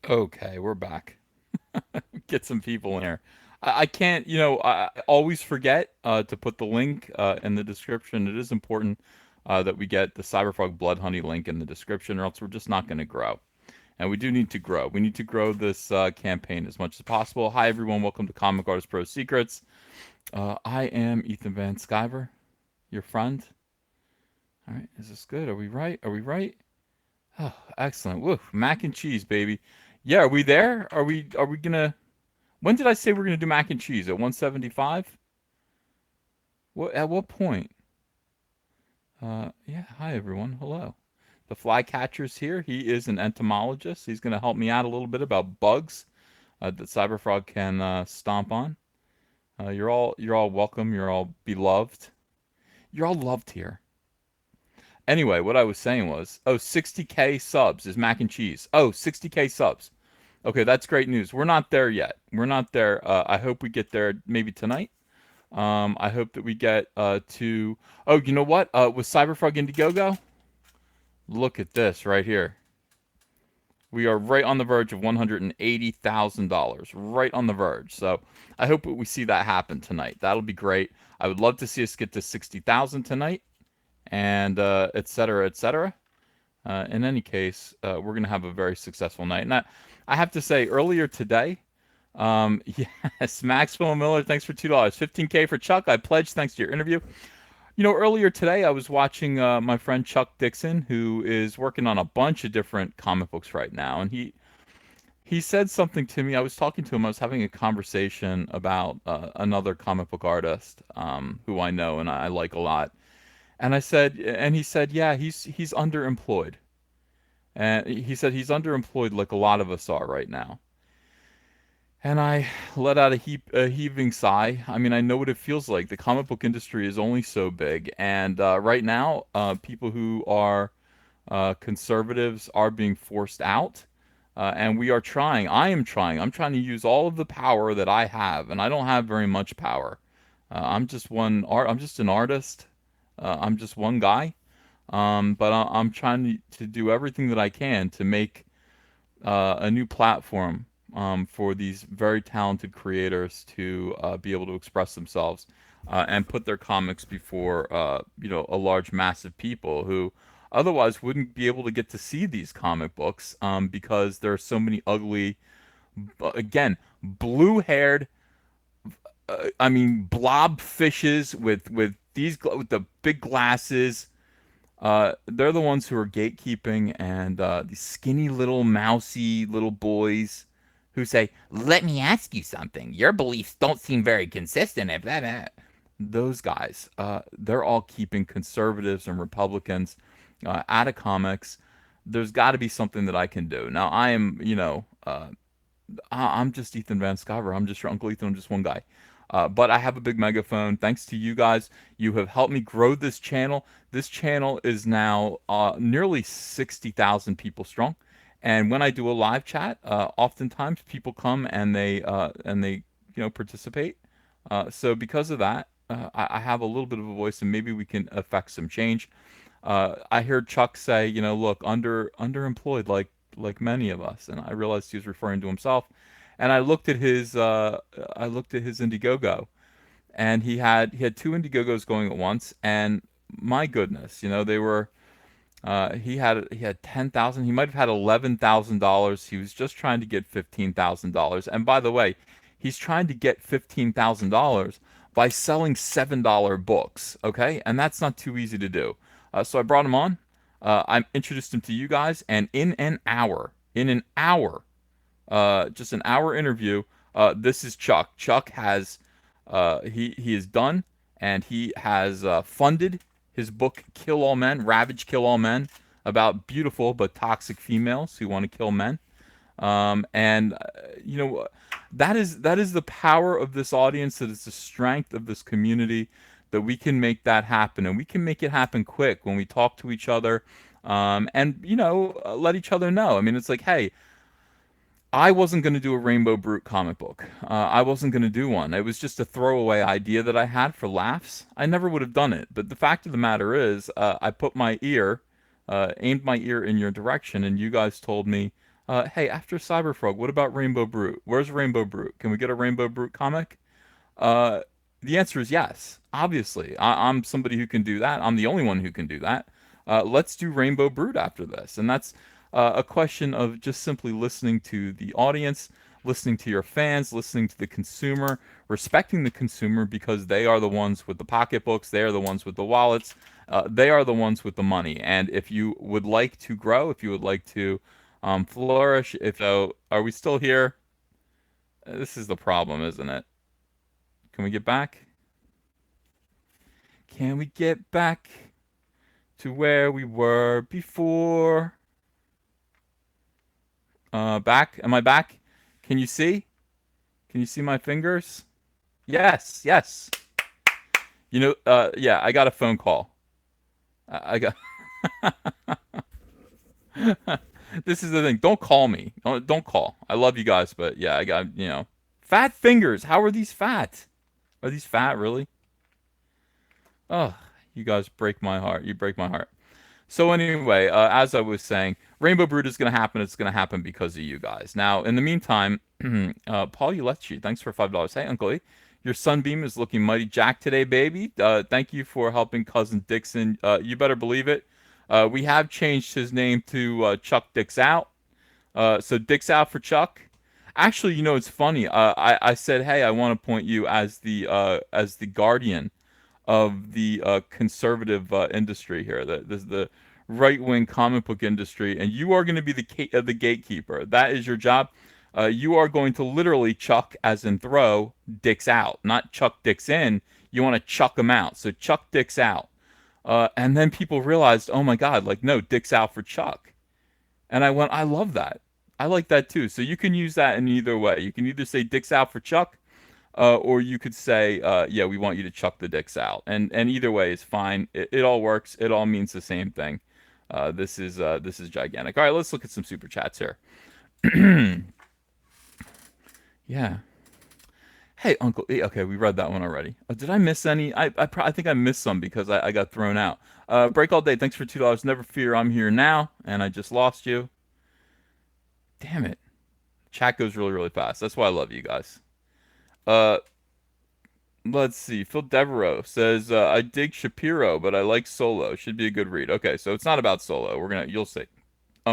Okay, we're back. Get some people in here. I can't, I always forget to put the link in the description. It is important that we get the Cyberfrog Blood Honey link in the description, or else we're just not going to grow. And we do need to grow. We need to grow this campaign as much as possible. Hi, everyone. Welcome to Comic Artist Pro Secrets. I am Ethan Van Sciver, your friend. All right, is this good? Are we right? Are we right? Oh, excellent. Woo, mac and cheese, baby. Yeah, are we there? Are we gonna When did I say we're gonna do mac and cheese? At 175? What at what point? Yeah, hi everyone. Hello. The flycatcher's here. He is an entomologist. He's gonna help me out a little bit about bugs that Cyberfrog can stomp on. You're all welcome. You're all beloved. You're all loved here. Anyway, what I was saying was, 60K subs is mac and cheese. Oh, 60K subs. Okay, that's great news. We're not there yet. We're not there. I hope we get there maybe tonight. I hope that we get to. Oh, you know what? With Cyberfrog Indiegogo, look at this right here. We are right on the verge of $180,000. Right on the verge. So I hope we see that happen tonight. That'll be great. I would love to see us get to 60,000 tonight, and et cetera, et cetera. In any case, we're going to have a very successful night. And I have to say, earlier today, yes, Maxwell Miller, thanks for $2. 15K for Chuck. I pledge thanks to your interview. Earlier today, I was watching my friend Chuck Dixon, who is working on a bunch of different comic books right now, and he said something to me. I was talking to him. I was having a conversation about another comic book artist who I know and I like a lot. And he said, yeah, he's underemployed. And he said he's underemployed like a lot of us are right now. And I let out a heaving sigh. I mean, I know what it feels like. The comic book industry is only so big, and right now, people who are conservatives are being forced out, and we are trying. I am trying. I'm trying to use all of the power that I have, and I don't have very much power. I'm just an artist. I'm just one guy. But I'm trying to do everything that I can to make a new platform for these very talented creators to be able to express themselves and put their comics before a large mass of people who otherwise wouldn't be able to get to see these comic books because there are so many ugly, again, blue-haired, I mean, blob fishes with the big glasses. They're the ones who are gatekeeping, and these skinny little mousy little boys who say, "Let me ask you something. Your beliefs don't seem very consistent." If that, those guys, they're all keeping conservatives and Republicans out of comics. There's got to be something that I can do. Now, I am, I'm just Ethan Van Sciver. I'm just your Uncle Ethan. I'm just one guy. But I have a big megaphone. Thanks to you guys, you have helped me grow this channel. This channel is now nearly 60,000 people strong. And when I do a live chat, oftentimes people come and they participate. So because of that, I have a little bit of a voice, and maybe we can affect some change. I heard Chuck say, look, underemployed like many of us, and I realized he was referring to himself. And I looked at his Indiegogo, and he had two Indiegogos going at once, and my goodness, they were he had 10,000. He might have had $11,000. He was just trying to get $15,000. And by the way, he's trying to get $15,000 by selling $7 books. Okay, and that's not too easy to do. So I brought him on. I introduced him to you guys, and in an hour, just an hour interview. This is Chuck. Chuck has he is done, and he has funded his book "Kill All Men, Ravage, Kill All Men," about beautiful but toxic females who want to kill men. And that is the power of this audience. That is the strength of this community. That we can make that happen, and we can make it happen quick when we talk to each other, and let each other know. I mean, it's like, hey, I wasn't going to do a Rainbow Brute comic book. I wasn't going to do one. It was just a throwaway idea that I had for laughs. I never would have done it. But the fact of the matter is, I put my ear, aimed my ear in your direction, and you guys told me Hey, after Cyberfrog, what about Rainbow Brute? Where's Rainbow Brute? Can we get a Rainbow Brute comic? Uh, the answer is yes. Obviously, I'm somebody who can do that. I'm the only one who can do that. Let's do Rainbow Brood after this, and that's a question of just simply listening to the audience, listening to your fans, listening to the consumer, respecting the consumer because they are the ones with the pocketbooks, they are the ones with the wallets, they are the ones with the money. And if you would like to grow, if you would like to flourish, if so, are we still here? This is the problem, isn't it? Can we get back? Can we get back to where we were before? Back? Am I back? Can you see? Can you see my fingers? Yes, yes. Yeah, I got a phone call. I got. This is the thing. Don't call me. Don't call. I love you guys, but yeah, I got, fat fingers. How are these fat? Are these fat, really? Oh, you guys break my heart. You break my heart. So anyway, as I was saying, Rainbow Brood is going to happen. It's going to happen because of you guys. Now, in the meantime, Paul Ulechi, thanks for $5. Hey, Uncle E, your sunbeam is looking mighty jacked today, baby. Thank you for helping cousin Dixon. You better believe it. We have changed his name to Chuck Dix Out. So Dix Out for Chuck. Actually, it's funny. I said, hey, I want to point you as the guardian of the conservative industry here, the right wing comic book industry, and you are going to be the gatekeeper. That is your job. You are going to literally chuck, as in throw, dicks out, not chuck dicks in. You want to chuck them out. So chuck dicks out. And then people realized, oh my God, like, no, dicks out for Chuck. And I went, I love that. I like that too. So you can use that in either way. You can either say dicks out for Chuck, or you could say, yeah, we want you to chuck the dicks out. And either way is fine. It all works. It all means the same thing. This is gigantic. All right, let's look at some super chats here. Yeah. Hey, Uncle E. Okay, we read that one already. Did I miss any? I think I missed some because I got thrown out. Break all day. Thanks for $2. Never fear, I'm here now, and I just lost you. Damn it. Chat goes really, really fast. That's why I love you guys. Uh, let's see. Phil Devereaux says, I dig Shapiro, but I like Solo. Should be a good read. Okay, so it's not about Solo. You'll see.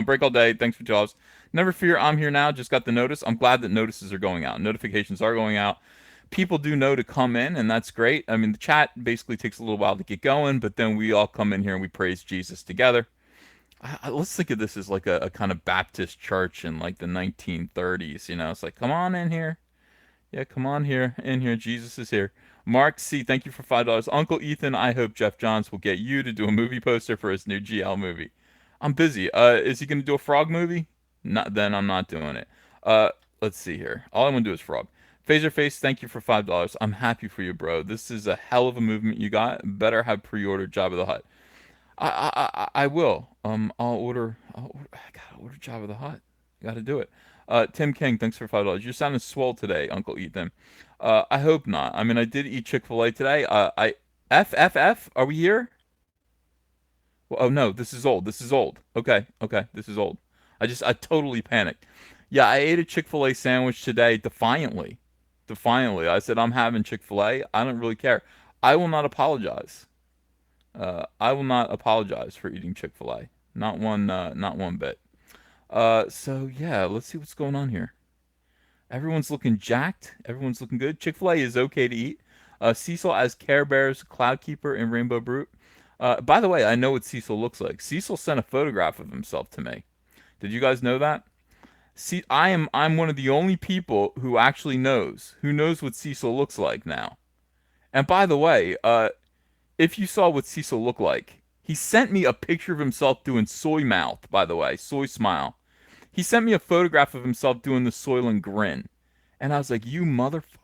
Break all day. Thanks for $2. Never fear, I'm here now. Just got the notice. I'm glad that notices are going out. Notifications are going out. People do know to come in, and that's great. I mean, the chat basically takes a little while to get going, but then we all come in here and we praise Jesus together. Let's think of this as like a kind of Baptist church in like the 1930s. It's like, come on in here. Yeah, come on here, in here. Jesus is here. Mark C, thank you for $5. Uncle Ethan, I hope Jeff Johns will get you to do a movie poster for his new GL movie. I'm busy. Is he gonna do a frog movie? Not then. I'm not doing it. Let's see here. All I want to do is frog. Phaser Face, thank you for $5. I'm happy for you, bro. This is a hell of a movement you got. Better have pre-ordered Jabba the Hutt. I will. I gotta order Jabba the Hutt. Gotta do it. Tim King, thanks for $5. You're sounding swole today, Uncle Ethan. I hope not. I mean, I did eat Chick-fil-A today. FFF, are we here? Well, oh no, this is old. This is old. Okay, okay, this is old. I totally panicked. Yeah, I ate a Chick-fil-A sandwich today defiantly. Defiantly. I said, I'm having Chick-fil-A. I don't really care. I will not apologize. I will not apologize for eating Chick-fil-A. Not one bit. So yeah, let's see what's going on here. Everyone's looking jacked. Everyone's looking good. Chick-fil-A is okay to eat. Cecil as Care Bears, Cloudkeeper, and Rainbow Brute. By the way, I know what Cecil looks like. Cecil sent a photograph of himself to me. Did you guys know that? See, I'm one of the only people who actually who knows what Cecil looks like now. And by the way, if you saw what Cecil looked like, he sent me a picture of himself doing soy mouth, by the way, soy smile. He sent me a photograph of himself doing the Soylent grin. And I was like, you motherfucker.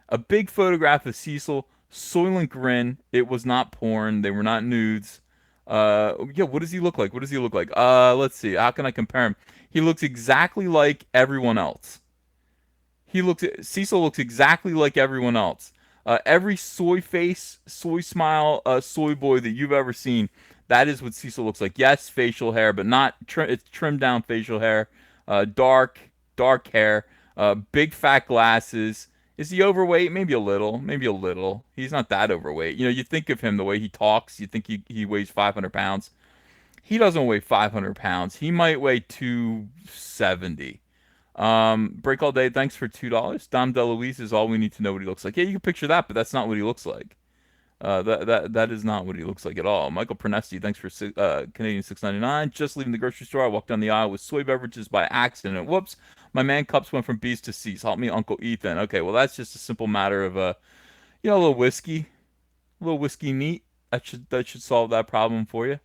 A big photograph of Cecil, Soylent grin. It was not porn. They were not nudes. Yeah, what does he look like? What does he look like? Let's see. How can I compare him? He looks exactly like everyone else. Cecil looks exactly like everyone else. Every soy face, soy smile, soy boy that you've ever seen, that is what Cecil looks like. Yes, facial hair, but not it's trimmed down facial hair. Dark hair, big fat glasses. Is he overweight? Maybe a little. Maybe a little. He's not that overweight. You know, you think of him the way he talks. You think he weighs 500 pounds. He doesn't weigh 500 pounds. He might weigh 270. Break all day. Thanks for $2. Dom DeLuise is all we need to know what he looks like. Yeah, you can picture that, but that's not what he looks like. That is not what he looks like at all. Michael Pernesti, thanks for Canadian 6.99. Just leaving the grocery store, I walked down the aisle with soy beverages by accident. Whoops, my man cups went from B's to C's. Help me, Uncle Ethan. Okay, well that's just a simple matter of a little whiskey neat. That should solve that problem for you.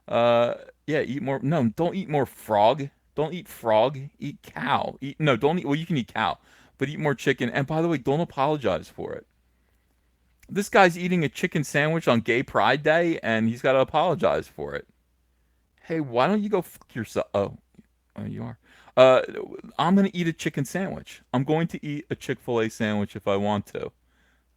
Yeah, eat more. No, don't eat more frog. Don't eat frog. Eat cow. Eat no, don't eat. Well, you can eat cow, but eat more chicken. And by the way, don't apologize for it. This guy's eating a chicken sandwich on Gay Pride Day, and he's got to apologize for it. Hey, why don't you go fuck yourself? Oh, you are. Uh, I'm gonna eat a chicken sandwich. I'm going to eat a Chick-fil-A sandwich if I want to.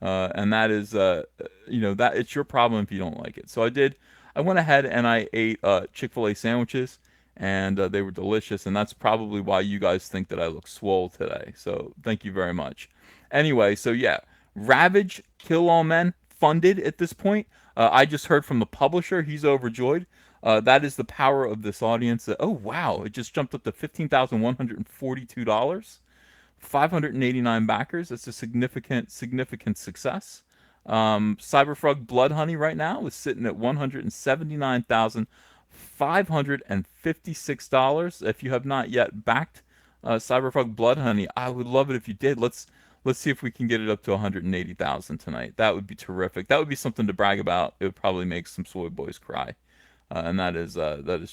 And that is, that it's your problem if you don't like it. So I did. I went ahead and I ate Chick-fil-A sandwiches, and they were delicious. And that's probably why you guys think that I look swole today. So thank you very much. Anyway, so yeah, Ravage, Kill All Men, funded at this point. I just heard from the publisher; he's overjoyed. That is the power of this audience. Oh wow, it just jumped up to $15,142. 589 backers. That's a significant success. Cyberfrog Blood Honey right now is sitting at $179,556. If you have not yet backed Cyberfrog Blood Honey, I would love it if you did. Let's see if we can get it up to 180,000 tonight. That would be terrific. That would be something to brag about. It would probably make some soy boys cry, and that is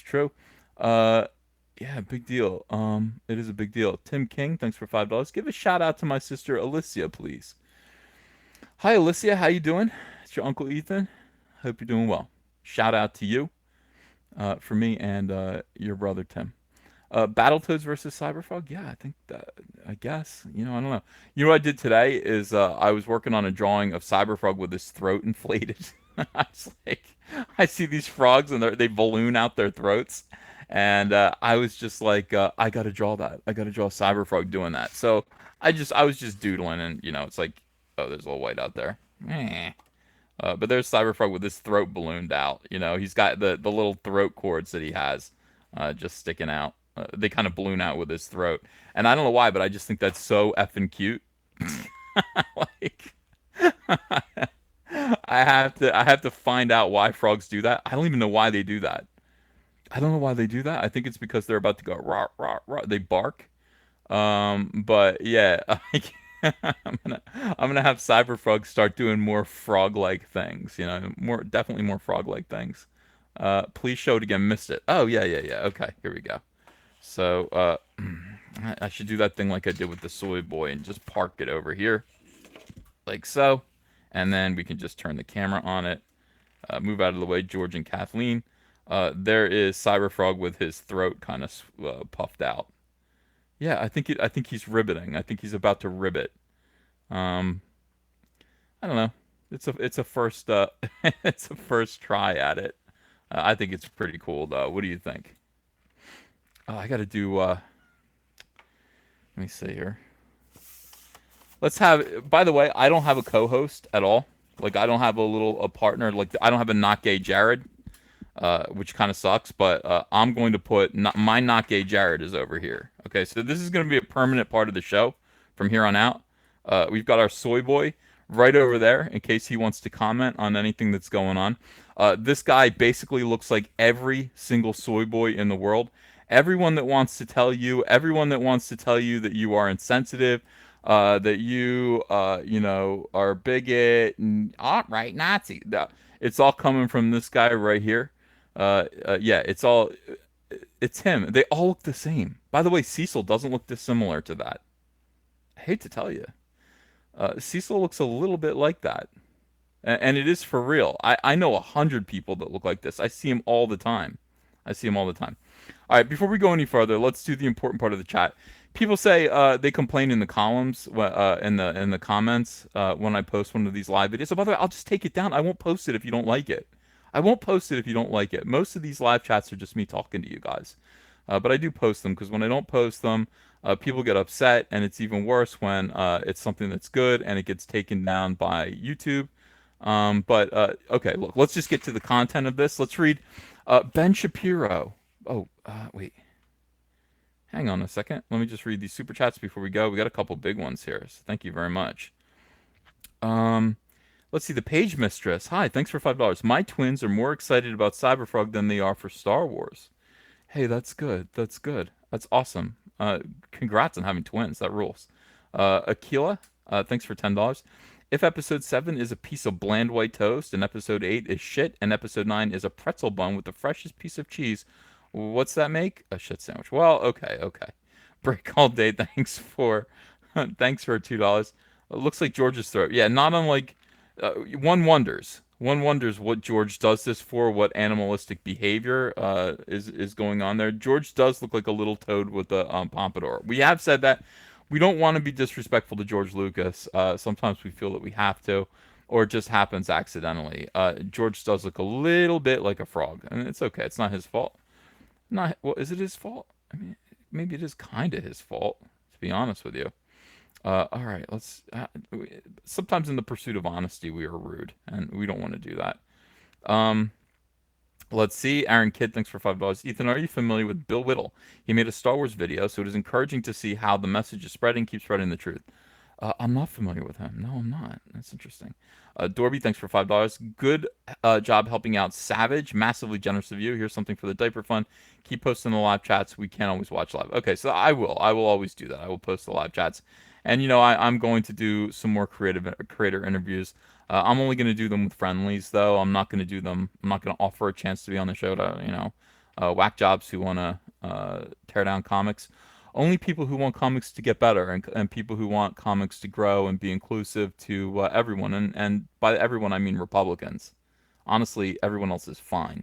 true. Uh, yeah, big deal. It is a big deal. Tim King, thanks for $5. Give a shout out to my sister Alicia, please. Hi, Alicia. How you doing? It's your Uncle Ethan. Hope you're doing well. Shout out to you, for me and your brother Tim. Battletoads versus Cyberfrog. Yeah, I think that. I guess. I don't know. You know what I did today is I was working on a drawing of Cyberfrog with his throat inflated. I was like, I see these frogs and they balloon out their throats, and I was just like, I got to draw that. I got to draw Cyberfrog doing that. So I was just doodling, and it's like, oh, there's a little white out there. But there's Cyberfrog with his throat ballooned out. He's got the little throat cords that he has just sticking out. They kind of balloon out with his throat, and I don't know why, but I just think that's so effing cute. Like, I have to find out why frogs do that. I don't even know why they do that. I don't know why they do that. I think it's because they're about to go rah rah rah. They bark. But yeah, I'm gonna have Cyberfrog start doing more frog-like things. Definitely more frog-like things. Please show it again. Missed it. Oh yeah, yeah, yeah. Okay, here we go. So I should do that thing like I did with the soy boy and just park it over here, like so, and then we can just turn the camera on it. Move out of the way, George and Kathleen. There is Cyberfrog with his throat kind of puffed out. Yeah, I think he's ribbiting. I think he's about to ribbit. Um, I don't know. It's a first it's a first try at it. I think it's pretty cool though. What do you think? Oh, I got to do. Let me see here. Let's have. By the way, I don't have a co-host at all. Like I don't have a partner. Like I don't have a not gay Jared, which kind of sucks. But I'm going to put my not gay Jared is over here. Okay, so this is going to be a permanent part of the show from here on out. We've got our soy boy right over there in case he wants to comment on anything that's going on. This guy basically looks like every single soy boy in the world. Everyone that wants to tell you that you are insensitive, that you are a bigot and outright Nazi. It's all coming from this guy right here. Yeah, it's him. They all look the same. By the way, Cecil doesn't look dissimilar to that. I hate to tell you. Cecil looks a little bit like that. And it is for real. I know 100 people that look like this. I see them all the time. All right, before we go any further, let's do the important part of the chat. People say they complain in the columns, in the comments when I post one of these live videos. So by the way, I'll just take it down. I won't post it if you don't like it. Most of these live chats are just me talking to you guys. but I do post them because when I don't post them, people get upset, and it's even worse when it's something that's good and it gets taken down by YouTube. But okay, look, let's just get to the content of this. Let's read Ben Shapiro. Oh, wait. Hang on a second. Let me just read these super chats before we go. We got a couple big ones here, so thank you very much. Um, let's see. The Page Mistress. Hi, thanks for $5. My twins are more excited about Cyberfrog than they are for Star Wars. Hey, that's good. That's good. That's awesome. Congrats on having twins. That rules. Aquila, thanks for $10. If episode 7 is a piece of bland white toast, and episode 8 is shit, and episode 9 is a pretzel bun with the freshest piece of cheese, what's that make? A shit sandwich. Well, okay, okay. Break all day. Thanks for $2. Looks like George's throat. Yeah, not unlike. One wonders. One wonders what George does this for. What animalistic behavior is going on there. George does look like a little toad with a pompadour. We have said that we don't want to be disrespectful to George Lucas. Sometimes we feel that we have to, or it just happens accidentally. George does look a little bit like a frog, and it's okay. It's not his fault. Not well. Is it his fault? I mean, maybe it is kind of his fault. To be honest with you. All right, let's. Sometimes in the pursuit of honesty, we are rude, and we don't want to do that. Um, let's see. Aaron Kidd, thanks for $5. Ethan, are you familiar with Bill Whittle? He made a Star Wars video, so it is encouraging to see how the message is spreading. Keep spreading the truth. I'm not familiar with him. No, I'm not. That's interesting. Dorby, thanks for $5. Good job helping out Savage. Massively generous of you. Here's something for the diaper fund. Keep posting the live chats. We can't always watch live. Okay, so I will. I will always do that. I will post the live chats. And I'm going to do some more creator interviews. I'm only going to do them with friendlies, though. I'm not going to do them. I'm not going to offer a chance to be on the show to whack jobs who want to tear down comics. Only people who want comics to get better, and people who want comics to grow and be inclusive to everyone. And by everyone, I mean Republicans. Honestly, everyone else is fine.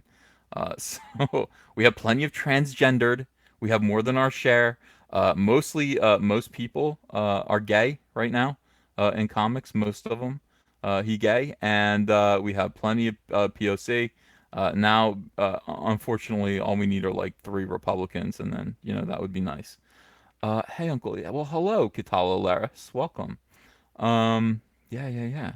So we have plenty of transgendered. We have more than our share. Most people are gay right now in comics. Most of them, he gay, and we have plenty of POC. Now, unfortunately, all we need are like 3 Republicans, and then that would be nice. Hey, Uncle. Yeah, well, hello, Kitala Laris. Welcome. Yeah, yeah, yeah.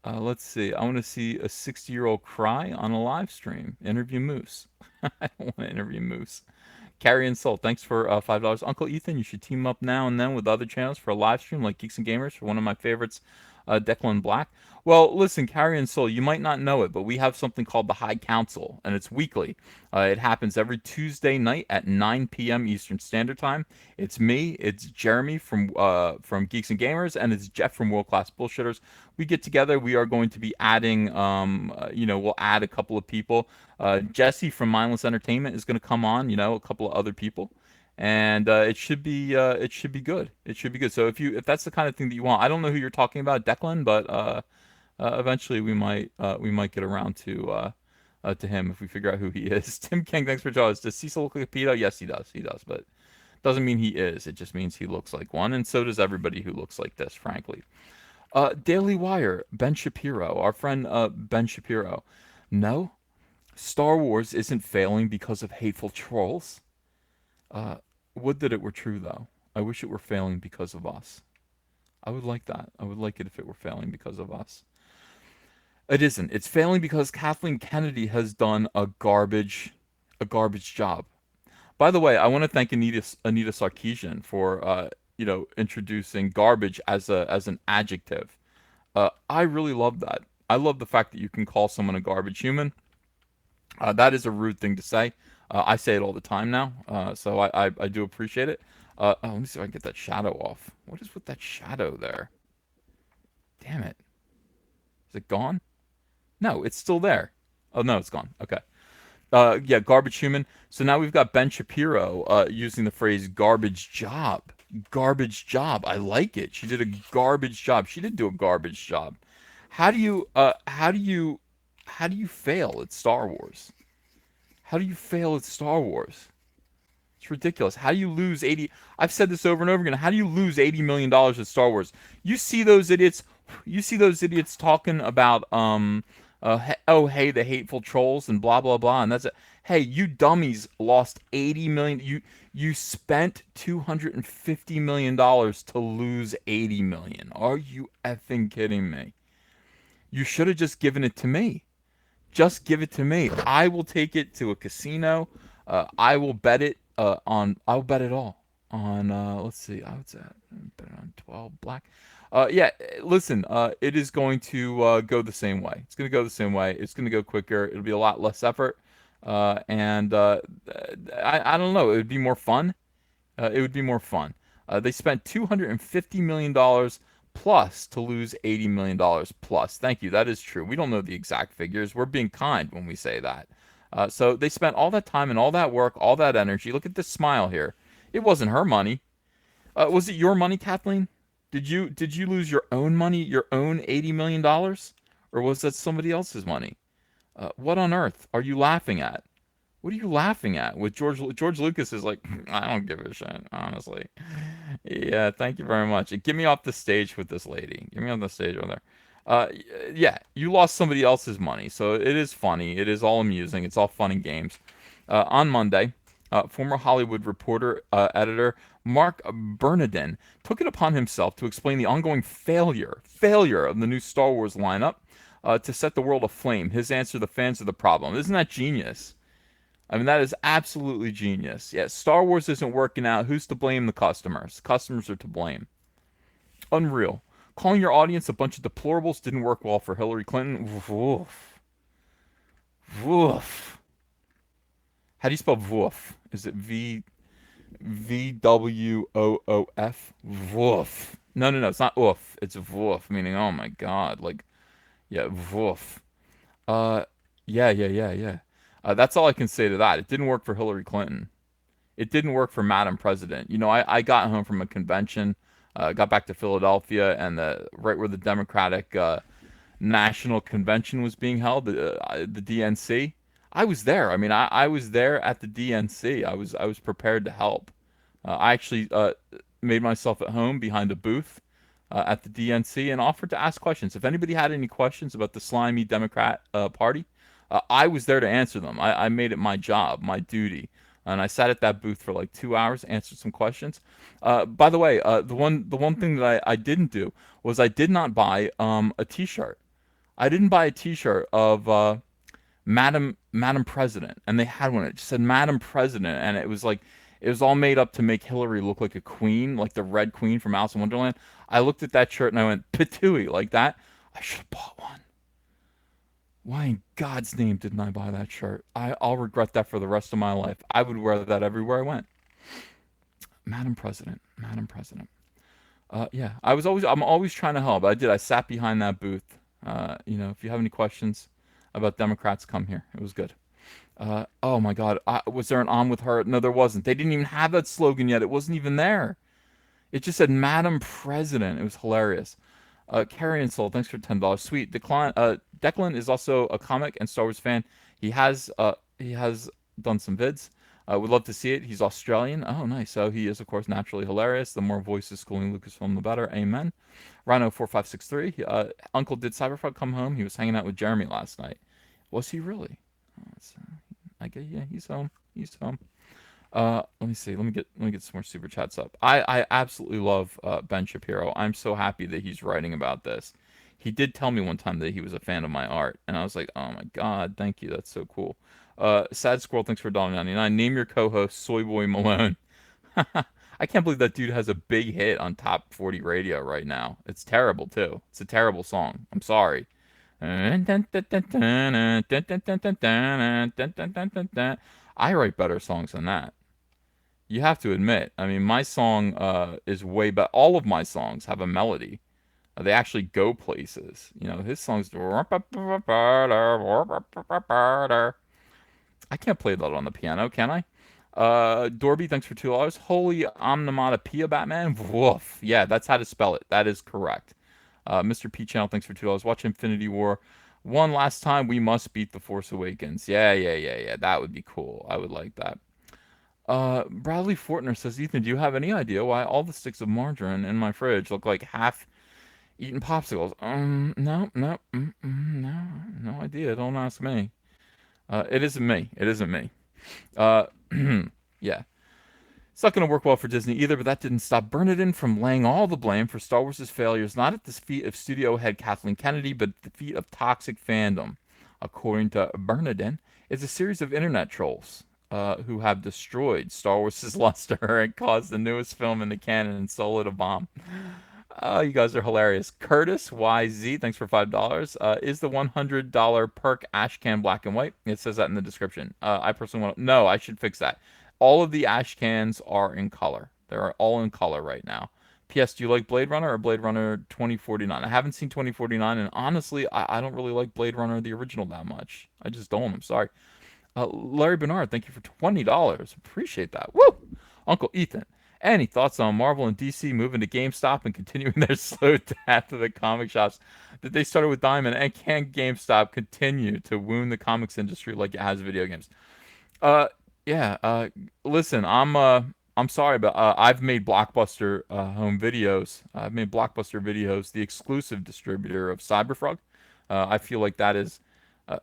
Let's see. I want to see a 60-year-old cry on a live stream. Interview Moose. I don't want to interview Moose. Carrie and Soul, thanks for $5. Uncle Ethan, you should team up now and then with other channels for a live stream like Geeks and Gamers for one of my favorites, Declan Black. Well, listen, Carrie and Soul, you might not know it, but we have something called the High Council, and it's weekly. It happens every Tuesday night at 9 p.m. Eastern Standard Time. It's me, it's Jeremy from Geeks and Gamers, and it's Jeff from World Class Bullshitters. We get together. We are going to be adding, we'll add a couple of people. Jesse from Mindless Entertainment is going to come on. A couple of other people, and it should be good. It should be good. So if that's the kind of thing that you want, I don't know who you're talking about, Declan, but eventually we might get around to him if we figure out who he is. Tim King, thanks for joining us. Does Cecil look like a pedo? Yes, he does. He does, but doesn't mean he is. It just means he looks like one, and so does everybody who looks like this, frankly. Daily Wire, Ben Shapiro, our friend Ben Shapiro. No, Star Wars isn't failing because of hateful trolls. Would that it were true, though. I wish it were failing because of us. I would like that. I would like it if it were failing because of us. It isn't. It's failing because Kathleen Kennedy has done a garbage job. By the way, I want to thank Anita Sarkeesian for introducing garbage as an adjective. I really love that. I love the fact that you can call someone a garbage human. That is a rude thing to say. I say it all the time now, so I do appreciate it. Let me see if I can get that shadow off. What is with that shadow there? Damn it. Is it gone? No, it's still there. Oh, no, it's gone. Okay. Yeah, garbage human. So now we've got Ben Shapiro using the phrase garbage job. Garbage job. I like it. She did a garbage job. She did do a garbage job. How do you fail at Star Wars? How do you fail at Star Wars? It's ridiculous. How do you lose 80? I've said this over and over again. How do you lose $80 million at Star Wars? You see those idiots talking about Oh, hey, the hateful trolls and blah blah blah, and that's it. Hey, you dummies lost 80 million. You spent $250 million to lose 80 million. Are you effing kidding me? You should have just given it to me. Just give it to me. I will take it to a casino. I will bet it on. I'll bet it all on. Let's see. I would say bet it on 12 black. Yeah. Listen. It is going to go the same way. It's going to go the same way. It's going to go quicker. It'll be a lot less effort. And I don't know. It would be more fun. It would be more fun. They spent $250 million plus to lose $80 million plus. Thank you. That is true. We don't know the exact figures. We're being kind when we say that. So they spent all that time and all that work, all that energy. Look at this smile here. It wasn't her money. Was it your money, Kathleen? Did you lose your own money, your own $80 million, or was that somebody else's money? What on earth are you laughing at? What are you laughing at? With George Lucas is like, I don't give a shit, honestly. Yeah, thank you very much. Get me off the stage with this lady. Get me on the stage over there. Yeah, you lost somebody else's money, so it is funny. It is all amusing. It's all fun and games. On Monday, former Hollywood reporter, editor Mark Bernardin took it upon himself to explain the ongoing failure of the new Star Wars lineup to set the world aflame. His answer: the fans are the problem. Isn't that genius? I mean, that is absolutely genius. Yeah, Star Wars isn't working out. Who's to blame? The customers. Customers are to blame. Unreal. Calling your audience a bunch of deplorables didn't work well for Hillary Clinton. Woof. Woof. How do you spell woof? Is it VWOOF? Woof. No, no, no. It's not oof. It's woof, meaning oh my god. Like, yeah, woof. Uh, yeah. That's all I can say to that. It didn't work for Hillary Clinton. It didn't work for Madam President. You know, I got home from a convention, got back to Philadelphia, and right where the Democratic National Convention was being held, the DNC. I was there. I mean, I was there at the DNC. I was prepared to help. I actually made myself at home behind a booth at the DNC and offered to ask questions. If anybody had any questions about the slimy Democrat Party, I was there to answer them. I made it my job, my duty, and I sat at that booth for like 2 hours, answered some questions. By the way, the one thing that I didn't do was I did not buy a T-shirt. I didn't buy a T-shirt of Madam President, and they had one. It just said Madam President, and it was like it was all made up to make Hillary look like a queen, like the Red Queen from Alice in Wonderland. I looked at that shirt and I went, patooey, like that. I should have bought one. Why in God's name didn't I buy that shirt? I'll regret that for the rest of my life. I would wear that everywhere I went. Madam President, Madam President. Yeah, I'm always trying to help. I sat behind that booth. If you have any questions about Democrats, come here. It was good. Oh my God, was there an on with her? No, there wasn't. They didn't even have that slogan yet. It wasn't even there. It just said Madam President. It was hilarious. Carrion Soul, thanks for $10. Sweet. Declan is also a comic and Star Wars fan. He has done some vids. Would love to see it. He's Australian. Oh, nice. So he is, of course, naturally hilarious. The more voices schooling Lucasfilm, the better. Amen. Rhino4563. Uncle did Cyberfrog come home? He was hanging out with Jeremy last night. Was he really? I guess yeah. He's home. He's home. Let me see. Let me get some more super chats up. I absolutely love Ben Shapiro. I'm so happy that he's writing about this. He did tell me one time that he was a fan of my art, and I was like, oh my God, thank you. That's so cool. Sad Squirrel, thanks for $1.99. Name your co-host, Soy Boy Malone. I can't believe that dude has a big hit on Top 40 radio right now. It's terrible too. It's a terrible song. I'm sorry. I write better songs than that. You have to admit. I mean, my song is way better. All of my songs have a melody. They actually go places. His songs. I can't play that on the piano, can I? Dorby, thanks for $2. Holy onomatopoeia, Batman. Woof. Yeah, that's how to spell it. That is correct. Mr. P Channel, thanks for $2. Watch Infinity War. One last time, we must beat The Force Awakens. Yeah. That would be cool. I would like that. Bradley Fortner says, Ethan, do you have any idea why all the sticks of margarine in my fridge look like half Eating popsicles. No, no, no, no idea. Don't ask me. It isn't me. It isn't me. Uh, yeah. It's not going to work well for Disney either, but that didn't stop Bernardin from laying all the blame for Star Wars' failures not at the feet of studio head Kathleen Kennedy, but at the feet of toxic fandom. According to Bernardin, it's a series of internet trolls who have destroyed Star Wars' luster and caused the newest film in the canon and sold it a bomb. Oh, you guys are hilarious. Curtis YZ, thanks for $5. Is the $100 perk ash can black and white? It says that in the description. I personally want to. No, I should fix that. All of the ash cans are in color. They're all in color right now. P.S. Do you like Blade Runner or Blade Runner 2049? I haven't seen 2049, and honestly, I don't really like Blade Runner the original that much. I just don't. I'm sorry. Larry Bernard, thank you for $20. Appreciate that. Woo! Uncle Ethan, any thoughts on Marvel and DC moving to GameStop and continuing their slow death of the comic shops that they started with Diamond? And can GameStop continue to wound the comics industry like it has video games? Uh, yeah. Listen, I'm sorry, but I've made Blockbuster home videos. I've made Blockbuster videos the exclusive distributor of Cyberfrog. I feel like that is uh,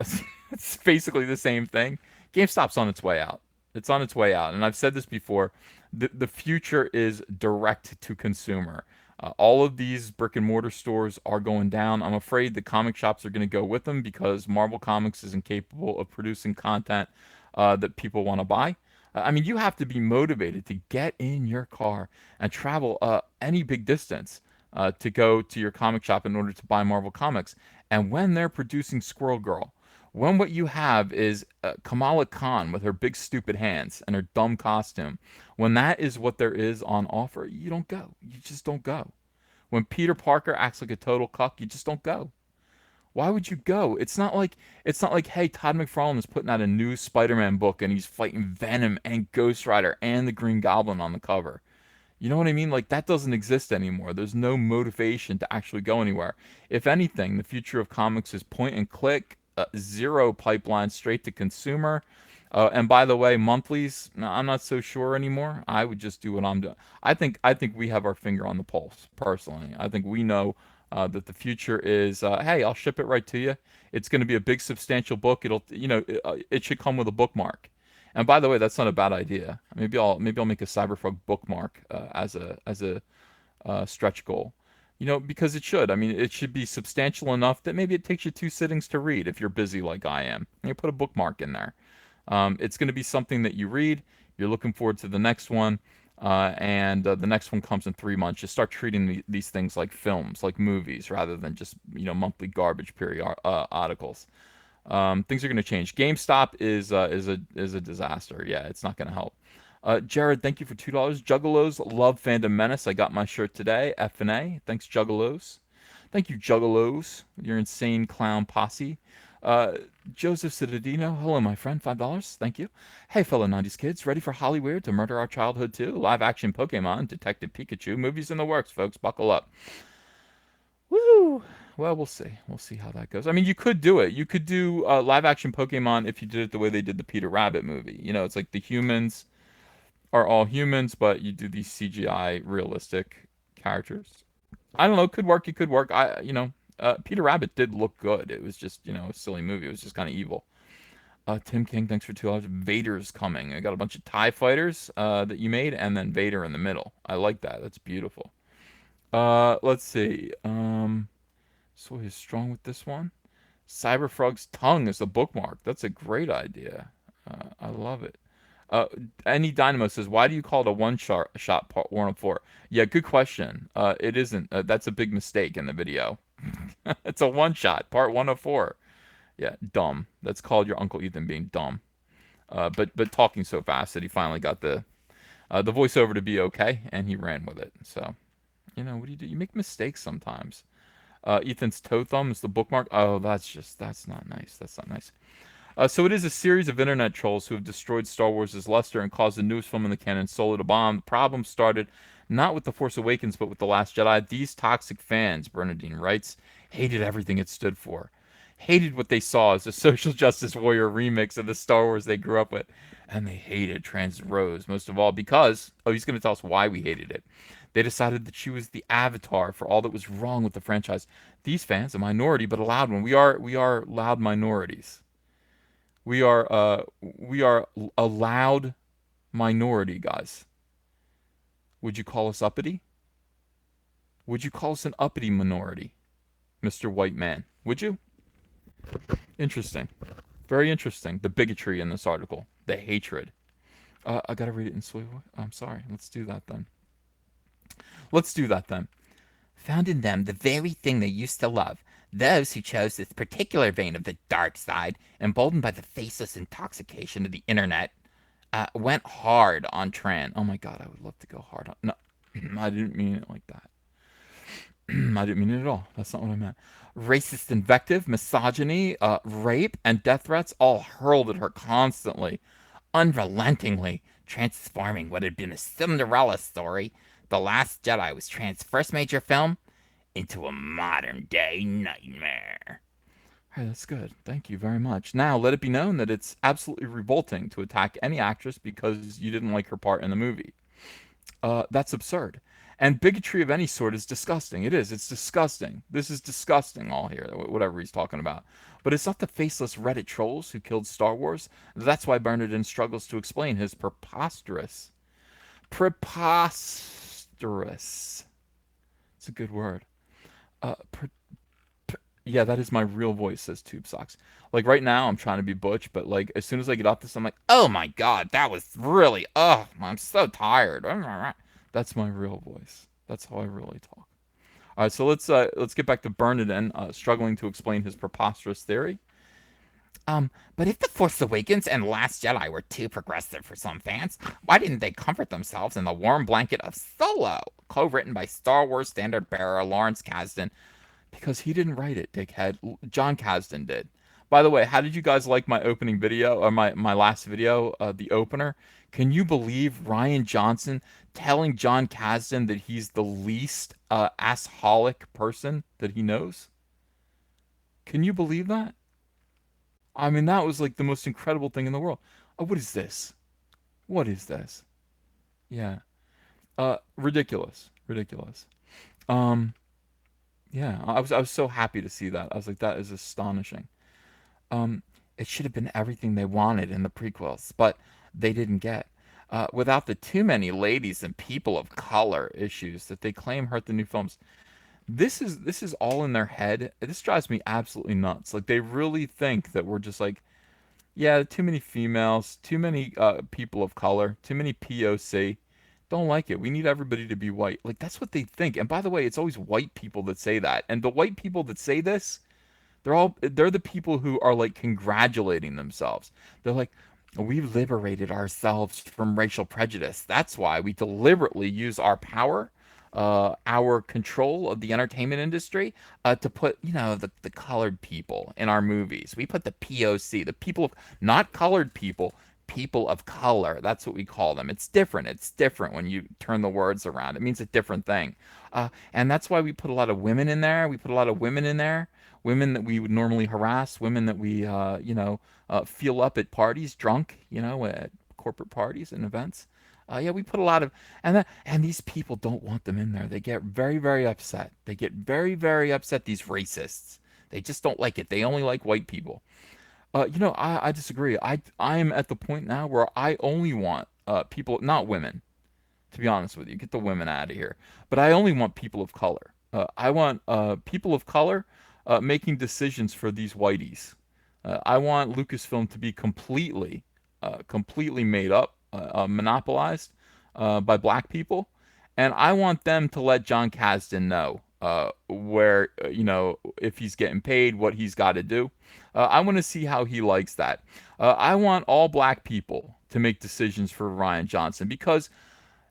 it's basically the same thing. GameStop's on its way out. It's on its way out, and I've said this before. The future is direct to consumer. All of these brick and mortar stores are going down. I'm afraid the comic shops are going to go with them because Marvel Comics is incapable of producing content that people want to buy. I mean, you have to be motivated to get in your car and travel any big distance to go to your comic shop in order to buy Marvel Comics. And when they're producing Squirrel Girl, when what you have is Kamala Khan with her big stupid hands and her dumb costume, when that is what there is on offer, you don't go. You just don't go. When Peter Parker acts like a total cuck, you just don't go. Why would you go? It's not like hey, Todd McFarlane is putting out a new Spider-Man book and he's fighting Venom and Ghost Rider and the Green Goblin on the cover. You know what I mean? Like that doesn't exist anymore. There's no motivation to actually go anywhere. If anything, the future of comics is point and click, zero pipeline, straight to consumer. And by the way, monthlies, no, I'm not so sure anymore. I would just do what I'm doing. I think we have our finger on the pulse. Personally, I think we know that the future is. Hey, I'll ship it right to you. It's going to be a big, substantial book. It should come with a bookmark. And by the way, that's not a bad idea. Maybe I'll make a Cyberfrog bookmark as a stretch goal. Because it should. I mean, it should be substantial enough that maybe it takes you 2 sittings to read if you're busy like I am. You put a bookmark in there. It's going to be something that you read. You're looking forward to the next one, and the next one comes in 3 months. You start treating these things like films, like movies, rather than just monthly garbage periodicals. Things are going to change. GameStop is a disaster. Yeah, it's not going to help. Jared, thank you for $2. Juggalos love Fandom Menace. I got my shirt today. F and A. Thanks, Juggalos. Thank you, Juggalos. Your insane clown posse. Uh, Joseph Citadino. Hello, my friend. $5. Thank you. Hey, fellow 90s kids. Ready for Hollyweird to murder our childhood too? Live action Pokemon, Detective Pikachu. Movies in the works, folks. Buckle up. Woo! Well, we'll see. We'll see how that goes. I mean, you could do it. You could do live action Pokemon if you did it the way they did the Peter Rabbit movie. It's like the humans are all humans, but you do these CGI realistic characters. I don't know. Could work. It could work. Peter Rabbit did look good. It was just, a silly movie. It was just kind of evil. Tim King, thanks for $2. Vader's coming. I got a bunch of TIE fighters that you made, and then Vader in the middle. I like that. That's beautiful. Let's see. Soy is strong with this one. Cyberfrog's tongue is a bookmark. That's a great idea. I love it. Any Dynamo says, why do you call it a one shot part 104? Yeah, good question. It isn't. That's a big mistake in the video. It's a one shot, part 104. Yeah, dumb. That's called your Uncle Ethan being dumb. But talking so fast that he finally got the voiceover to be okay, and he ran with it. So, what do you do? You make mistakes sometimes. Ethan's toe thumb is the bookmark. Oh, that's not nice. That's not nice. So it is a series of internet trolls who have destroyed Star Wars' luster and caused the newest film in the canon, sold it a bomb. The problem started not with The Force Awakens, but with The Last Jedi. These toxic fans, Bernadine writes, hated everything it stood for. Hated what they saw as a social justice warrior remix of the Star Wars they grew up with. And they hated trans Rose most of all because, oh, he's going to tell us why we hated it. They decided that she was the avatar for all that was wrong with the franchise. These fans, a minority, but a loud one. We are loud minorities. We are a loud minority, guys. Would you call us uppity? Would you call us an uppity minority, Mr. White Man? Would you? Interesting. Very interesting. The bigotry in this article. The hatred. I gotta read it in Swahili. I'm sorry. Let's do that then. Let's do that then. Found in them the very thing they used to love. Those who chose this particular vein of the dark side, emboldened by the faceless intoxication of the internet, went hard on Tran. Oh my god, I would love to go hard on. No, I didn't mean it like that. I didn't mean it at all. That's not what I meant. Racist invective, misogyny, rape, and death threats all hurled at her constantly, unrelentingly, transforming what had been a Cinderella story, The Last Jedi was Tran's first major film, into a modern-day nightmare. All right, that's good. Thank you very much. Now, let it be known that it's absolutely revolting to attack any actress because you didn't like her part in the movie. That's absurd. And bigotry of any sort is disgusting. It is. It's disgusting. This is disgusting, all here, whatever he's talking about. But it's not the faceless Reddit trolls who killed Star Wars. That's why Bernardin struggles to explain his preposterous. It's a good word. Uh, pre- yeah, that is my real voice, says Tube Socks. Like right now, I'm trying to be butch, but like as soon as I get off this, I'm like, oh my god, that was really, I'm so tired. That's my real voice. That's how I really talk. All right, so let's get back to Bernardin struggling to explain his preposterous theory. But if The Force Awakens and Last Jedi were too progressive for some fans, why didn't they comfort themselves in the warm blanket of Solo, co-written by Star Wars standard bearer Lawrence Kasdan? Because he didn't write it, dickhead. John Kasdan did. By the way, how did you guys like my opening video, or my last video, the opener? Can you believe Rian Johnson telling John Kasdan that he's the least assholic person that he knows? Can you believe that? I mean, that was like the most incredible thing in the world. Oh, what is this? What is this? Yeah. Ridiculous. Ridiculous. Um, yeah, I was so happy to see that. I was like, that is astonishing. Um, it should have been everything they wanted in the prequels, but they didn't get. Without the too many ladies and people of color issues that they claim hurt the new films. This is all in their head. This drives me absolutely nuts. Like they really think that we're just like, yeah, too many females, too many people of color, too many POC. Don't like it. We need everybody to be white. Like that's what they think. And by the way, it's always white people that say that. And the white people that say this, they're the people who are like congratulating themselves. They're like, we've liberated ourselves from racial prejudice. That's why we deliberately use our power, our control of the entertainment industry, to put, the colored people in our movies. We put the POC, the people of, not colored people of color. That's what we call them. It's different. It's different when you turn the words around. It means a different thing. And that's why we put a lot of women in there. We put a lot of women in there. Women that we would normally harass, women that we, feel up at parties, drunk, at corporate parties and events. Yeah, we put a lot of, and these people don't want them in there. They get very, very upset. They get very, very upset. These racists, they just don't like it. They only like white people. I disagree. I'm at the point now where I only want people, not women, to be honest with you. Get the women out of here. But I only want people of color. I want people of color making decisions for these whiteys. I want Lucasfilm to be completely made up, monopolized by black people, and I want them to let John Kasdan know where, if he's getting paid, what he's got to do. I want to see how he likes that. I want all black people to make decisions for Rian Johnson because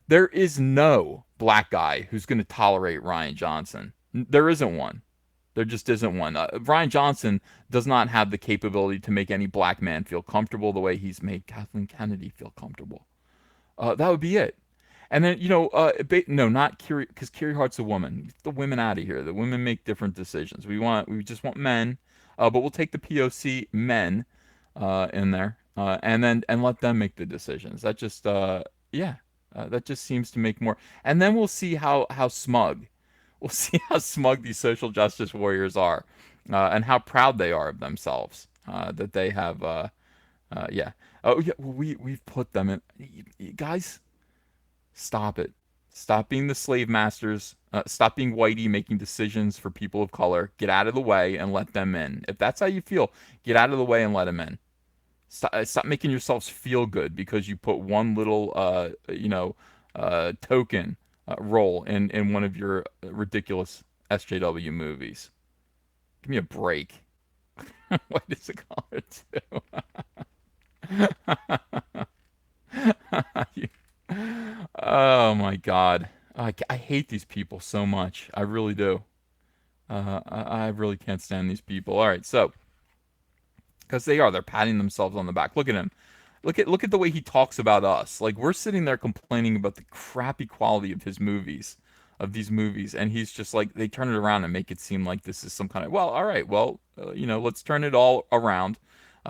there is no black guy who's going to tolerate Rian Johnson. There isn't one. There just isn't one. Rian Johnson does not have the capability to make any black man feel comfortable the way he's made Kathleen Kennedy feel comfortable. That would be it. And then, no, not Kiri, because Kiri Hart's a woman. Get the women out of here. The women make different decisions. We just want men, but we'll take the POC men in there. and let them make the decisions. That just yeah, that just seems to make more. And then we'll see how smug, we'll see how smug these social justice warriors are, and how proud they are of themselves. That they have yeah. Oh yeah, we've put them in. Guys, stop it. Stop being the slave masters. Stop being whitey making decisions for people of color. Get out of the way and let them in. If that's how you feel, get out of the way and let them in. Stop making yourselves feel good because you put one little, token role in one of your ridiculous SJW movies. Give me a break. What is it called too? Oh my God. I hate these people so much. I really do. I really can't stand these people. All right, so because they're patting themselves on the back. Look at him. Look at the way he talks about us. Like we're sitting there complaining about the crappy quality of his movies, of these movies, and he's just like they turn it around and make it seem like this is some kind of, well, all right, well, let's turn it all around.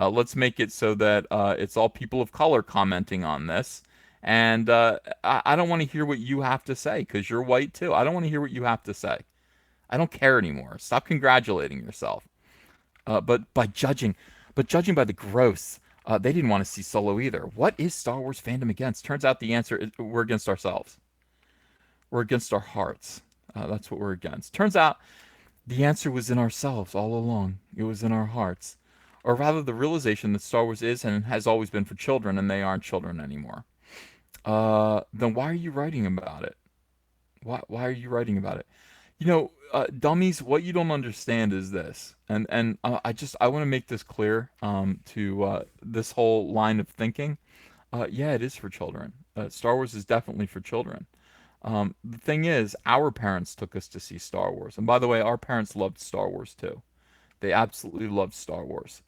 Let's make it so that it's all people of color commenting on this. And I don't want to hear what you have to say because you're white too. I don't want to hear what you have to say. I don't care anymore. Stop congratulating yourself. But judging by the gross, they didn't want to see Solo either. What is Star Wars fandom against? Turns out the answer is we're against ourselves. We're against our hearts. That's what we're against. Turns out the answer was in ourselves all along. It was in our hearts. Or rather, the realization that Star Wars is and has always been for children, and they aren't children anymore. Then why are you writing about it? Why are you writing about it? Dummies, what you don't understand is this, and I want to make this clear to this whole line of thinking. Yeah, it is for children. Star Wars is definitely for children. The thing is, our parents took us to see Star Wars, and by the way, our parents loved Star Wars too. They absolutely loved Star Wars.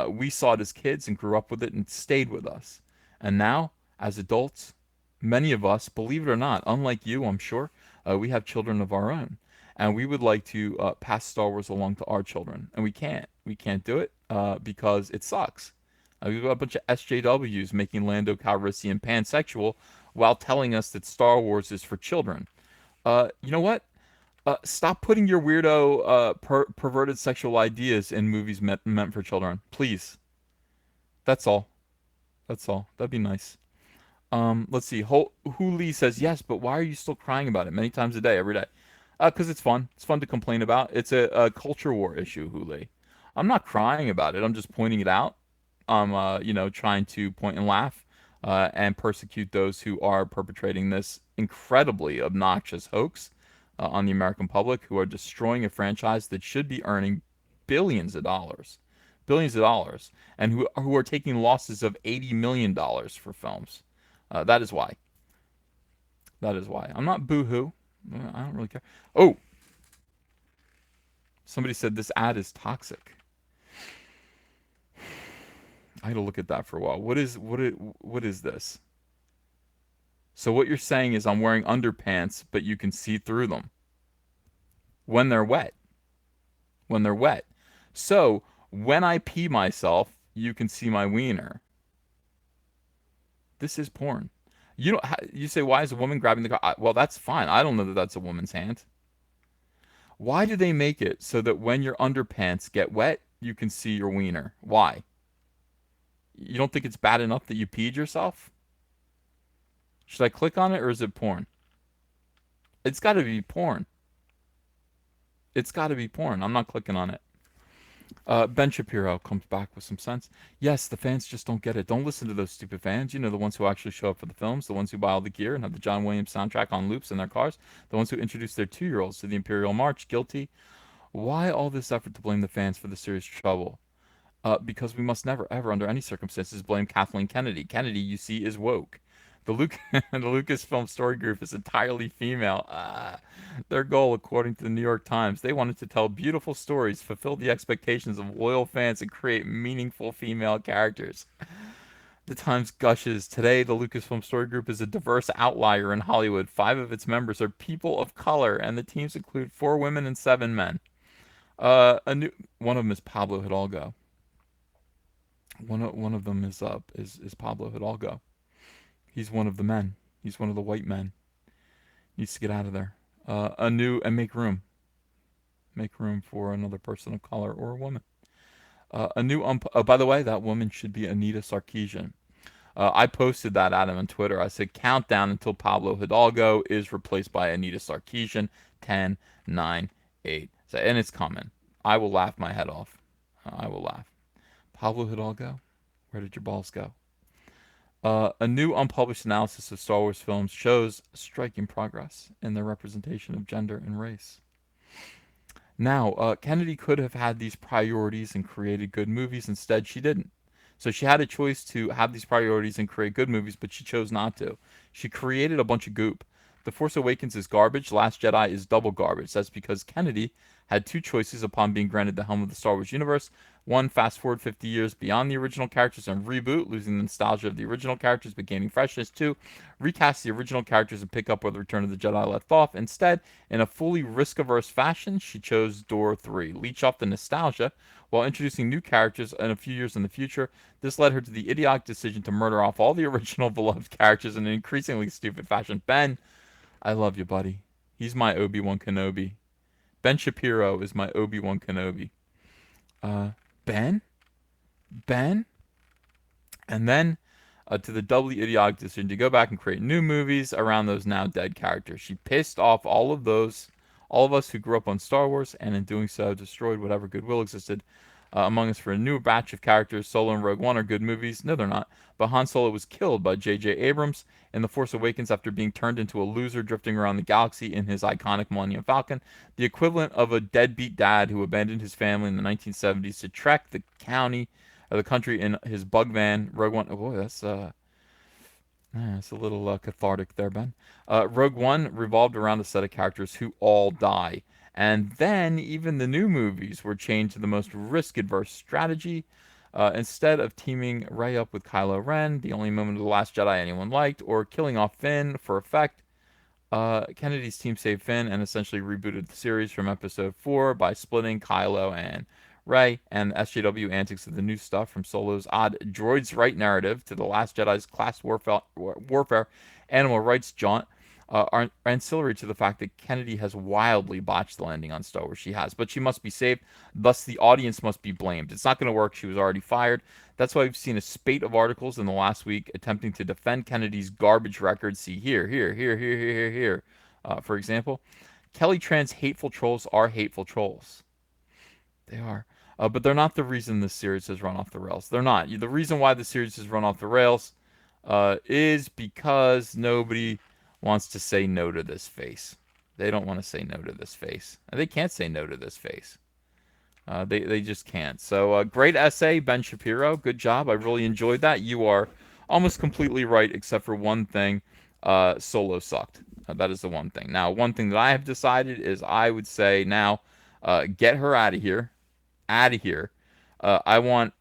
We saw it as kids and grew up with it and stayed with us. And now, as adults, many of us, believe it or not, unlike you, I'm sure, we have children of our own. And we would like to pass Star Wars along to our children. And we can't. We can't do it because it sucks. We've got a bunch of SJWs making Lando Calrissian pansexual while telling us that Star Wars is for children. You know what? Stop putting your weirdo, perverted sexual ideas in movies meant for children. Please. That's all. That's all. That'd be nice. Let's see. Hooli says, yes, but why are you still crying about it many times a day, every day? Because it's fun. It's fun to complain about. It's a culture war issue, Hooli. I'm not crying about it. I'm just pointing it out. I'm, trying to point and laugh and persecute those who are perpetrating this incredibly obnoxious hoax on the American public, who are destroying a franchise that should be earning billions of dollars, and who are taking losses of $80 million for films. That is why. That is why. I'm not boohoo. I don't really care. Oh, somebody said this ad is toxic. I had to look at that for a while. What is this? So what you're saying is I'm wearing underpants, but you can see through them when they're wet. When they're wet. So when I pee myself, you can see my wiener. This is porn. You say, why is a woman grabbing the car? Well, that's fine. I don't know that that's a woman's hand. Why do they make it so that when your underpants get wet, you can see your wiener? Why? You don't think it's bad enough that you peed yourself? Should I click on it or is it porn? It's got to be porn. It's got to be porn. I'm not clicking on it. Ben Shapiro comes back with some sense. Yes, the fans just don't get it. Don't listen to those stupid fans. You know, the ones who actually show up for the films, the ones who buy all the gear and have the John Williams soundtrack on loops in their cars, the ones who introduce their 2-year-olds to the Imperial March. Guilty. Why all this effort to blame the fans for the serious trouble? Because we must never, ever, under any circumstances, blame Kathleen Kennedy. Kennedy, you see, is woke. The the Lucasfilm story group is entirely female. Their goal, according to the New York Times, they wanted to tell beautiful stories, fulfill the expectations of loyal fans, and create meaningful female characters. The Times gushes. Today, the Lucasfilm story group is a diverse outlier in Hollywood. 5 of its members are people of color, and the teams include 4 women and 7 men. One of them is Pablo Hidalgo. One of them is Pablo Hidalgo. He's one of the men. He's one of the white men. Needs to get out of there. A new and make room for another person of color or a woman. A new by the way, that woman should be Anita Sarkeesian. I posted that at him on Twitter. I said, countdown until Pablo Hidalgo is replaced by Anita Sarkeesian. 10, 9, 8. So, and it's coming. I will laugh my head off. I will laugh. Pablo Hidalgo, where did your balls go? A new unpublished analysis of Star Wars films shows striking progress in their representation of gender and race. Now, Kennedy could have had these priorities and created good movies. Instead, she didn't. So she had a choice to have these priorities and create good movies, but she chose not to. She created a bunch of goop. The Force Awakens is garbage. Last Jedi is double garbage. That's because Kennedy had two choices upon being granted the helm of the Star Wars universe. One, fast forward 50 years beyond the original characters and reboot, losing the nostalgia of the original characters but gaining freshness. Two, recast the original characters and pick up where the Return of the Jedi left off. Instead, in a fully risk-averse fashion, she chose door 3, leech off the nostalgia while introducing new characters in a few years in the future. This led her to the idiotic decision to murder off all the original beloved characters in an increasingly stupid fashion. Ben, I love you, buddy. He's my Obi-Wan Kenobi. Ben Shapiro is my Obi-Wan Kenobi. Uh, Ben? Ben? And then to the doubly idiotic decision to go back and create new movies around those now dead characters. She pissed off all of us who grew up on Star Wars, and in doing so, destroyed whatever goodwill existed among us for a new batch of characters. Solo and Rogue One are good movies. No, they're not. But Han Solo was killed by J.J. Abrams in The Force Awakens after being turned into a loser drifting around the galaxy in his iconic Millennium Falcon, the equivalent of a deadbeat dad who abandoned his family in the 1970s to trek the country in his bug van. Rogue One. Oh boy, that's a little cathartic there, Ben. Rogue One revolved around a set of characters who all die. And then even the new movies were changed to the most risk-adverse strategy. Instead of teaming Rey up with Kylo Ren, the only moment of The Last Jedi anyone liked, or killing off Finn for effect, Kennedy's team saved Finn and essentially rebooted the series from Episode 4 by splitting Kylo and Rey, and SJW antics of the new stuff from Solo's odd droids right narrative to The Last Jedi's class warfare animal rights jaunt are ancillary to the fact that Kennedy has wildly botched the landing on Star Wars. She has, but she must be saved. Thus, the audience must be blamed. It's not going to work. She was already fired. That's why we've seen a spate of articles in the last week attempting to defend Kennedy's garbage record. See here. For example, Kelly Tran's hateful trolls are hateful trolls. They are. But they're not the reason this series has run off the rails. They're not. The reason why the series has run off the rails is because nobody wants to say no to this face. They don't want to say no to this face. They can't say no to this face. They just can't. So great essay, Ben Shapiro. Good job. I really enjoyed that. You are almost completely right, except for one thing. Solo sucked. That is the one thing. Now, one thing that I have decided is I would say now, get her out of here. Out of here. I want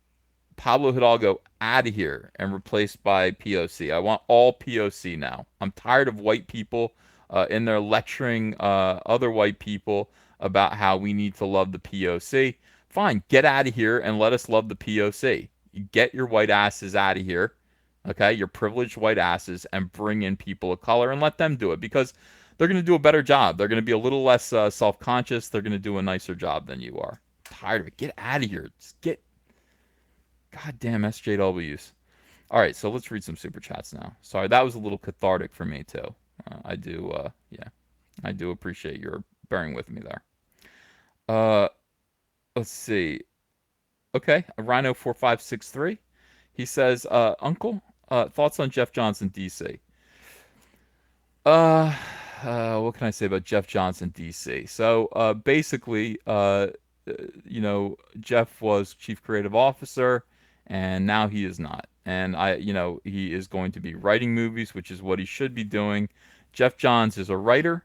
Pablo Hidalgo out of here and replaced by POC. I want all POC now. I'm tired of white people in there lecturing other white people about how we need to love the POC. Fine, get out of here and let us love the POC. You get your white asses out of here, okay? Your privileged white asses, and bring in people of color and let them do it because they're going to do a better job. They're going to be a little less self-conscious. They're going to do a nicer job than you are. Tired of it. Get out of here. Just get goddamn SJWs. All right, so let's read some super chats now. Sorry, that was a little cathartic for me too. I do appreciate your bearing with me there. Let's see. Okay, Rhino4563. He says, Uncle, thoughts on Jeff Johnson, DC? What can I say about Jeff Johnson, DC? So, basically, Jeff was chief creative officer, and now he is not. And he is going to be writing movies, which is what he should be doing. Jeff Johns is a writer.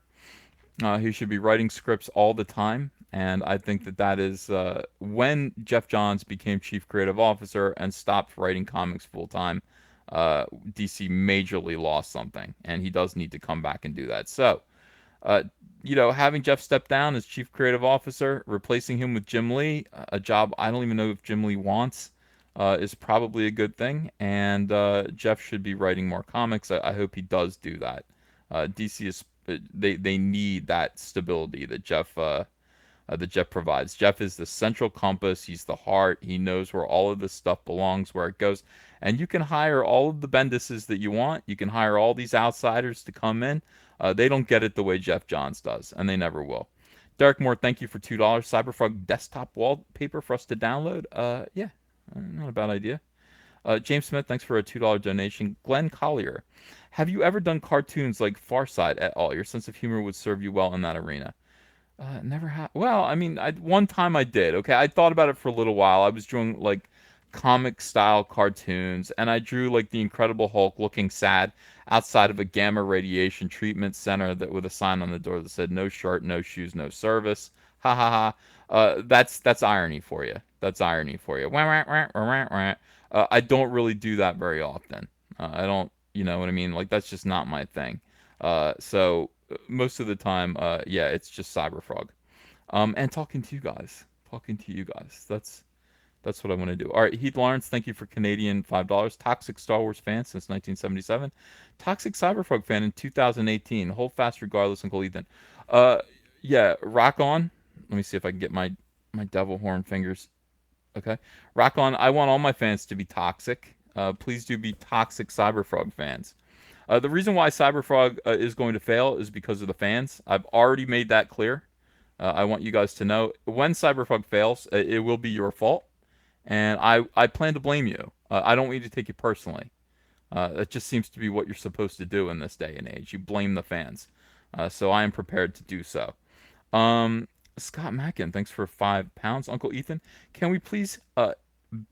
He should be writing scripts all the time. And I think that is when Jeff Johns became chief creative officer and stopped writing comics full time. DC majorly lost something, and he does need to come back and do that. So, having Jeff step down as chief creative officer, replacing him with Jim Lee, a job I don't even know if Jim Lee wants. is probably a good thing, and Jeff should be writing more comics. I hope he does do that. DC is they need that stability that Jeff provides. Jeff is the central compass. He's the heart. He knows where all of this stuff belongs, where it goes. And you can hire all of the Bendises that you want. You can hire all these outsiders to come in. They don't get it the way Jeff Johns does, and they never will. Derek Moore, thank you for $2. Cyberfrog desktop wallpaper for us to download. Yeah, not a bad idea. James Smith, thanks for a $2 donation. Glenn Collier, have you ever done cartoons like Farside at all? Your sense of humor would serve you well in that arena. Never had. Well, I mean, one time I did. Okay, I thought about it for a little while. I was doing like comic style cartoons, and I drew like the Incredible Hulk looking sad outside of a gamma radiation treatment center that with a sign on the door that said "No shirt, no shoes, no service." Ha ha ha. That's irony for you. That's irony for you. Wah, wah, wah, wah, wah, wah. I don't really do that very often. I don't. You know what I mean? Like that's just not my thing. So most of the time, yeah, it's just Cyberfrog. And talking to you guys. That's what I want to do. All right, Heath Lawrence, thank you for Canadian $5. Toxic Star Wars fan since 1977. Toxic Cyberfrog fan in 2018. Hold fast regardless, Uncle Ethan. Uh, yeah, rock on. Let me see if I can get my devil horn fingers. Okay, rock on. I want all my fans to be toxic. Please do be toxic Cyberfrog fans. The reason why Cyberfrog is going to fail is because of the fans. I've already made that clear. I want you guys to know when Cyberfrog fails, it will be your fault, and I plan to blame you. I don't want you to take it personally. That just seems to be what you're supposed to do in this day and age. You blame the fans. So I am prepared to do so. Um, Scott Mackin, thanks for £5. Uncle Ethan, can we please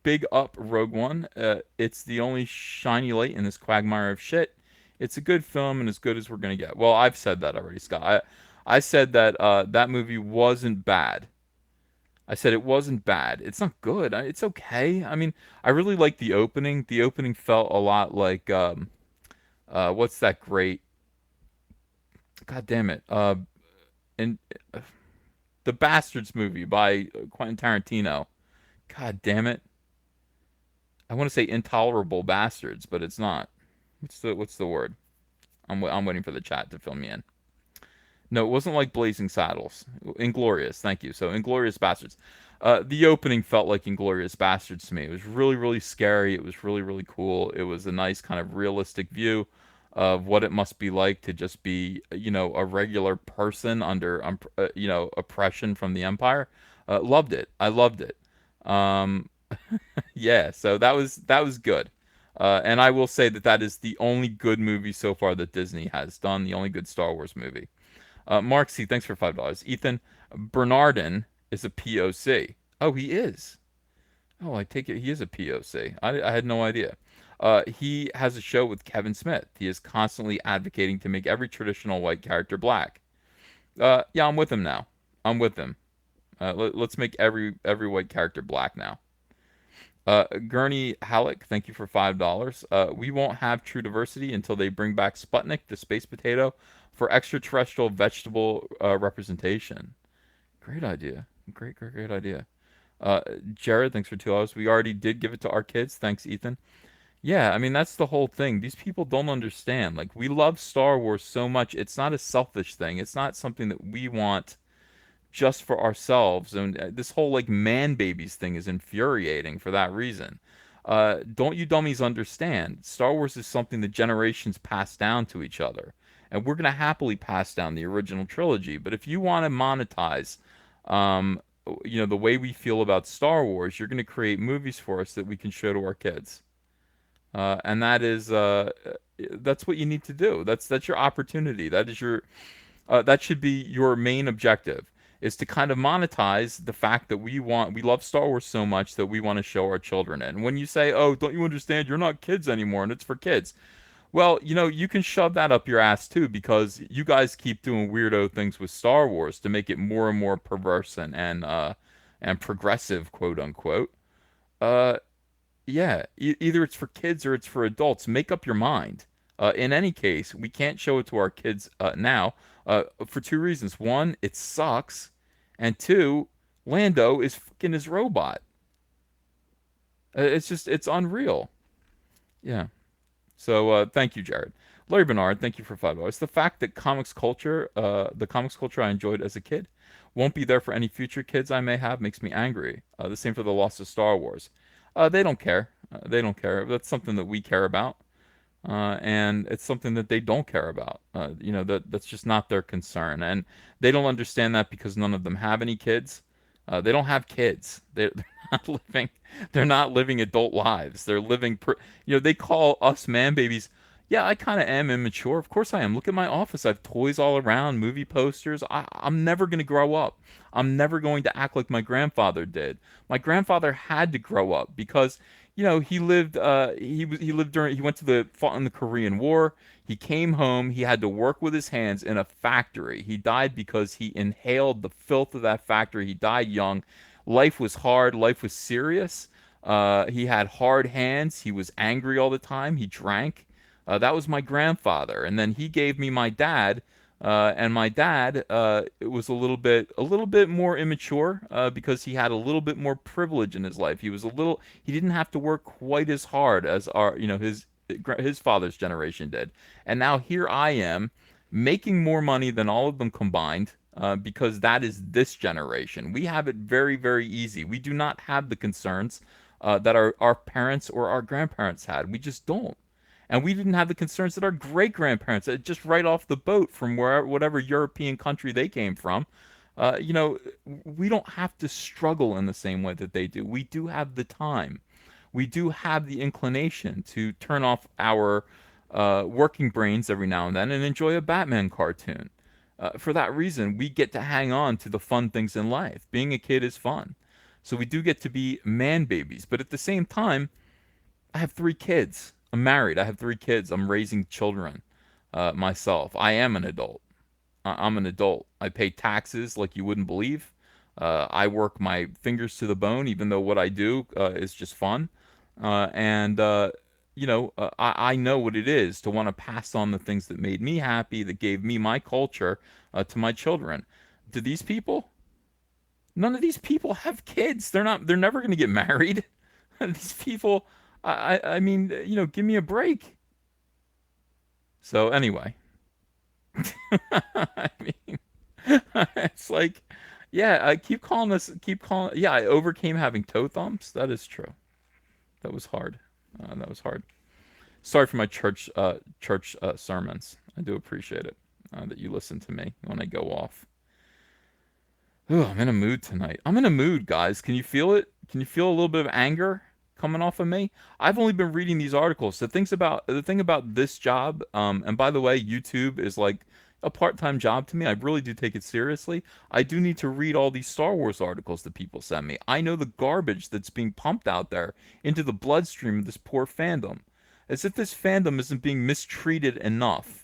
big up Rogue One? It's the only shiny light in this quagmire of shit. It's a good film and as good as we're gonna get. Well, I've said that already, Scott. I said that that movie wasn't bad. I said it wasn't bad. It's not good. It's okay. I mean, I really like the opening. The opening felt a lot like what's that great? God damn it. And the Bastards movie by Quentin Tarantino. God damn it. I want to say Intolerable Bastards, but it's not. What's the word? I'm waiting for the chat to fill me in. No, it wasn't like Blazing Saddles. Inglorious, thank you. So Inglorious Bastards. The opening felt like Inglorious Bastards to me. It was really, really scary. It was really, really cool. It was a nice kind of realistic view of what it must be like to just be, a regular person under, oppression from the Empire. Loved it. I loved it. Um, yeah, so that was good. And I will say that that is the only good movie so far that Disney has done. The only good Star Wars movie. Mark C, thanks for $5. Ethan, Bernardin is a POC. Oh, he is. Oh, I take it he is a POC. I had no idea. He has a show with Kevin Smith. He is constantly advocating to make every traditional white character black. Yeah, I'm with him now. I'm with him. Let's make every white character black now. Gurney Halleck, thank you for $5. We won't have true diversity until they bring back Sputnik, the space potato, for extraterrestrial vegetable representation. Great idea. Great idea. Jared, thanks for $2. We already did give it to our kids. Thanks, Ethan. Yeah, I mean, that's the whole thing. These people don't understand. Like, we love Star Wars so much. It's not a selfish thing. It's not something that we want just for ourselves. And this whole like man babies thing is infuriating for that reason. Don't you dummies understand? Star Wars is something that generations pass down to each other. And we're going to happily pass down the original trilogy. But if you want to monetize, um, the way we feel about Star Wars, you're going to create movies for us that we can show to our kids. And that's what you need to do. That's your opportunity. That should be your main objective, is to kind of monetize the fact that we love Star Wars so much that we want to show our children it. And when you say, "Oh, don't you understand? You're not kids anymore, and it's for kids." Well, you can shove that up your ass too, because you guys keep doing weirdo things with Star Wars to make it more and more perverse and progressive, quote unquote. Uh, yeah, either it's for kids or it's for adults. Make up your mind. In any case, we can't show it to our kids now for two reasons. One, it sucks, and two, Lando is fucking his robot. It's unreal. Yeah. So thank you, Jared. Larry Bernard, thank you for $5. The fact that the comics culture I enjoyed as a kid, won't be there for any future kids I may have makes me angry. The same for the loss of Star Wars. They don't care. They don't care. That's something that we care about, and it's something that they don't care about. That's just not their concern, and they don't understand that because none of them have any kids. They don't have kids. They're not living. They're not living adult lives. They're living. They call us man babies. Yeah, I kind of am immature. Of course I am. Look at my office. I have toys all around, movie posters. I'm never going to grow up. I'm never going to act like my grandfather did. My grandfather had to grow up because he lived he lived during he went to the fought in the Korean War. He came home, he had to work with his hands in a factory. He died because he inhaled the filth of that factory. He died young. Life was hard, life was serious. He had hard hands, he was angry all the time, he drank. That was my grandfather, and then he gave me my dad, and my dad it was a little bit more immature because he had a little bit more privilege in his life. He didn't have to work quite as hard as his father's generation did. And now here I am making more money than all of them combined. Because that is this generation. We have it very, very easy. We do not have the concerns that our parents or our grandparents had. We just don't. And we didn't have the concerns that our great grandparents had just right off the boat from whatever European country they came from. Uh, you know, we don't have to struggle in the same way that they do. We do have the time. We do have the inclination to turn off our working brains every now and then and enjoy a Batman cartoon. For that reason, we get to hang on to the fun things in life. Being a kid is fun. So we do get to be man babies. But at the same time, I have 3 kids. I'm married. I have 3 kids. I'm raising children myself. I am an adult. I'm an adult. I pay taxes like you wouldn't believe. I work my fingers to the bone, even though what I do is just fun. And I know what it is to want to pass on the things that made me happy, that gave me my culture, to my children. Do these people? None of these people have kids. They're not. They're never going to get married. These people. I mean, give me a break. So anyway, I mean, it's like, yeah, I keep calling. Yeah, I overcame having toe thumps. That is true. That was hard. That was hard. Sorry for my church sermons. I do appreciate it that you listen to me when I go off. Ooh, I'm in a mood tonight. I'm in a mood, guys. Can you feel it? Can you feel a little bit of anger coming off of me? I've only been reading these articles. The thing about this job, and by the way, YouTube is like a part-time job to me. I really do take it seriously. I do need to read all these Star Wars articles that people send me. I know the garbage that's being pumped out there into the bloodstream of this poor fandom. As if this fandom isn't being mistreated enough.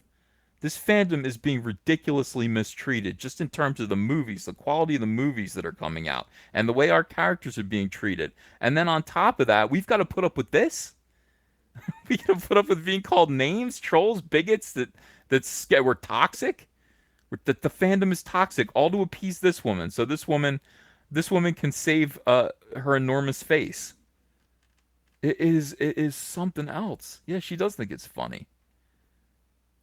This fandom is being ridiculously mistreated just in terms of the movies, the quality of the movies that are coming out, and the way our characters are being treated. And then on top of that, we've got to put up with this. We got to put up with being called names, trolls, bigots we're toxic. That the fandom is toxic, all to appease this woman. So this woman can save her enormous face. It is something else. Yeah, she does think it's funny.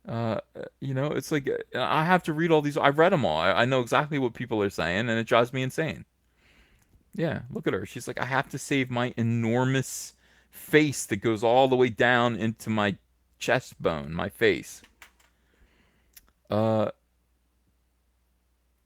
It's like I have to read all these. I've read them all. I know exactly what people are saying, and it drives me insane. Yeah, look at her. She's like, I have to save my enormous face that goes all the way down into my chest bone, my face. Uh,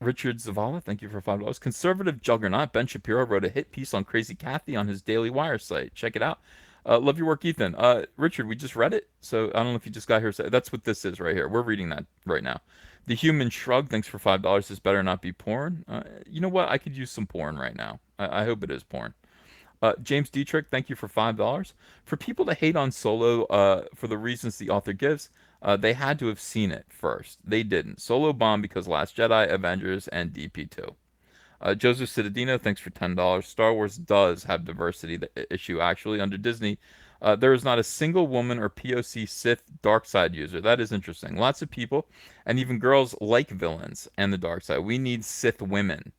Richard Zavala, thank you for $5. Conservative juggernaut Ben Shapiro wrote a hit piece on Crazy Kathy on his Daily Wire site. Check it out. Love your work, Ethan. Richard, we just read it, so I don't know if you just got here. That's what this is right here. We're reading that right now. The Human Shrug, thanks for $5. This better not be porn. You know what? I could use some porn right now. I hope it is porn. James Dietrich, thank you for $5. For people to hate on Solo for the reasons the author gives, they had to have seen it first. They didn't. Solo bombed because Last Jedi, Avengers, and DP2. Joseph Citadino, thanks for $10. Star Wars does have diversity issue, actually. Under Disney, there is not a single woman or POC Sith dark side user. That is interesting. Lots of people, and even girls, like villains and the dark side. We need Sith women.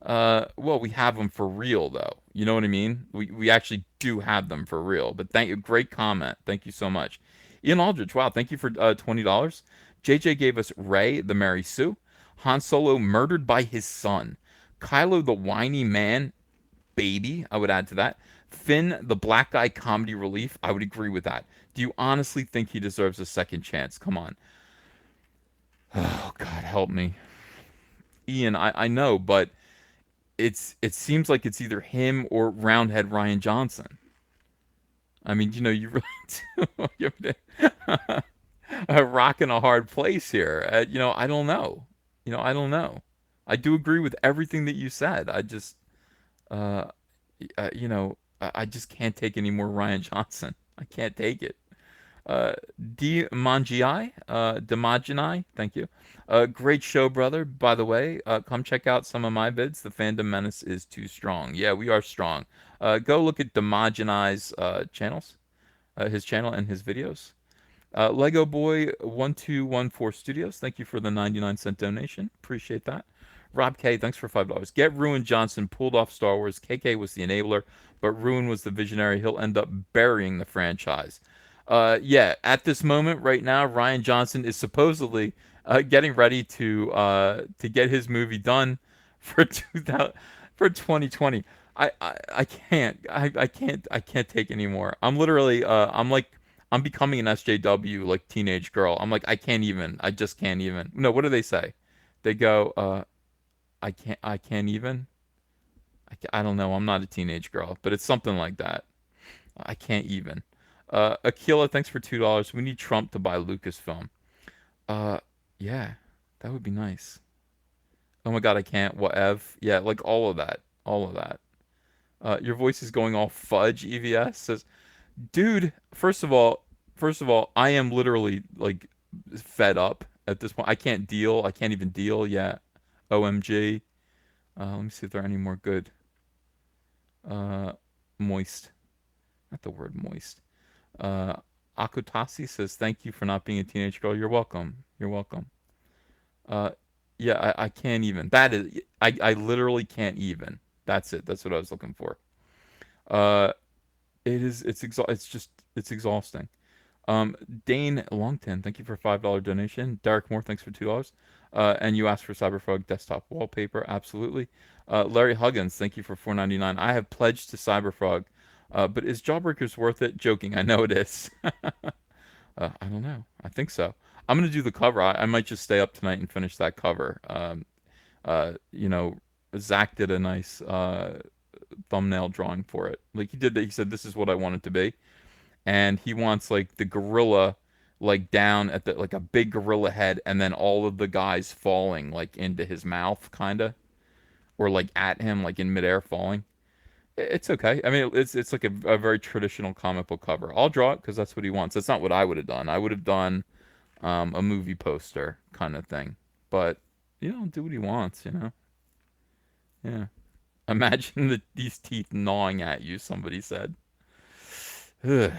Well, we have them for real though. You know what I mean? We actually do have them for real. But thank you, great comment. Thank you so much, Ian Aldridge. Wow, thank you for $20. JJ gave us Ray the Mary Sue, Han Solo murdered by his son, Kylo the whiny man baby. I would add to that. Finn the black guy comedy relief. I would agree with that. Do you honestly think he deserves a second chance? Come on. Oh God, help me, Ian. I know, but it seems like it's either him or Roundhead Ryan Johnson. I mean, you really do. You're a rock in a hard place here. I don't know. I don't know. I do agree with everything that you said. I just, uh, I just can't take any more Ryan Johnson. I can't take it. Uh, Demagini, thank you. Great show, brother. By the way, come check out some of my vids. The Fandom Menace is too strong. Yeah, we are strong. Go look at Demagini's channels, his channel and his videos. Lego Boy 1214 Studios, thank you for the 99-cent donation. Appreciate that. Rob K, thanks for $5. Get Ruin Johnson pulled off Star Wars. KK was the enabler, but Ruin was the visionary. He'll end up burying the franchise. Yeah, at this moment right now, Ryan Johnson is supposedly getting ready to get his movie done for 2000, for 2020. I can't take anymore. I'm literally I'm becoming an SJW like teenage girl. I'm like I just can't even. No, what do they say? They go I can't even. I don't know. I'm not a teenage girl, but it's something like that. I can't even. Aquila, thanks for $2. We need Trump to buy Lucasfilm. Uh, yeah, that would be nice. Oh my God, I can't. Whatever. Yeah, like all of that. All of that. Your voice is going all fudge. EVS says, dude. First of all, I am literally like fed up at this point. I can't deal. I can't even deal. Yeah. OMG. Let me see if there are any more good. Uh, Moist. Not the word moist. Uh, Akutasi says, "Thank you for not being a teenage girl. You're welcome. You're welcome." Uh, yeah, I can't even. That is, I literally can't even. That's it. That's what I was looking for. Uh, it's exhausting. Dane Longton, thank you for $5 donation. Derek Moore, thanks for $2. And you asked for Cyberfrog desktop wallpaper, absolutely. Larry Huggins, thank you for $4.99. I have pledged to Cyberfrog, but is Jawbreakers worth it? Joking, I know it is. I don't know. I think so. I'm gonna do the cover. I might just stay up tonight and finish that cover. You know, Zach did a nice thumbnail drawing for it. Like he did. He said this is what I want it to be, and he wants like the gorilla, like down at the like a big gorilla head, and then all of the guys falling like into his mouth, kinda, or like at him, like in midair falling. It's okay. I mean, it's like a very traditional comic book cover. I'll draw it because that's what he wants. That's not what I would have done. I would have done a movie poster kind of thing. But do what he wants. Yeah. Imagine these teeth gnawing at you. Somebody said. Ugh.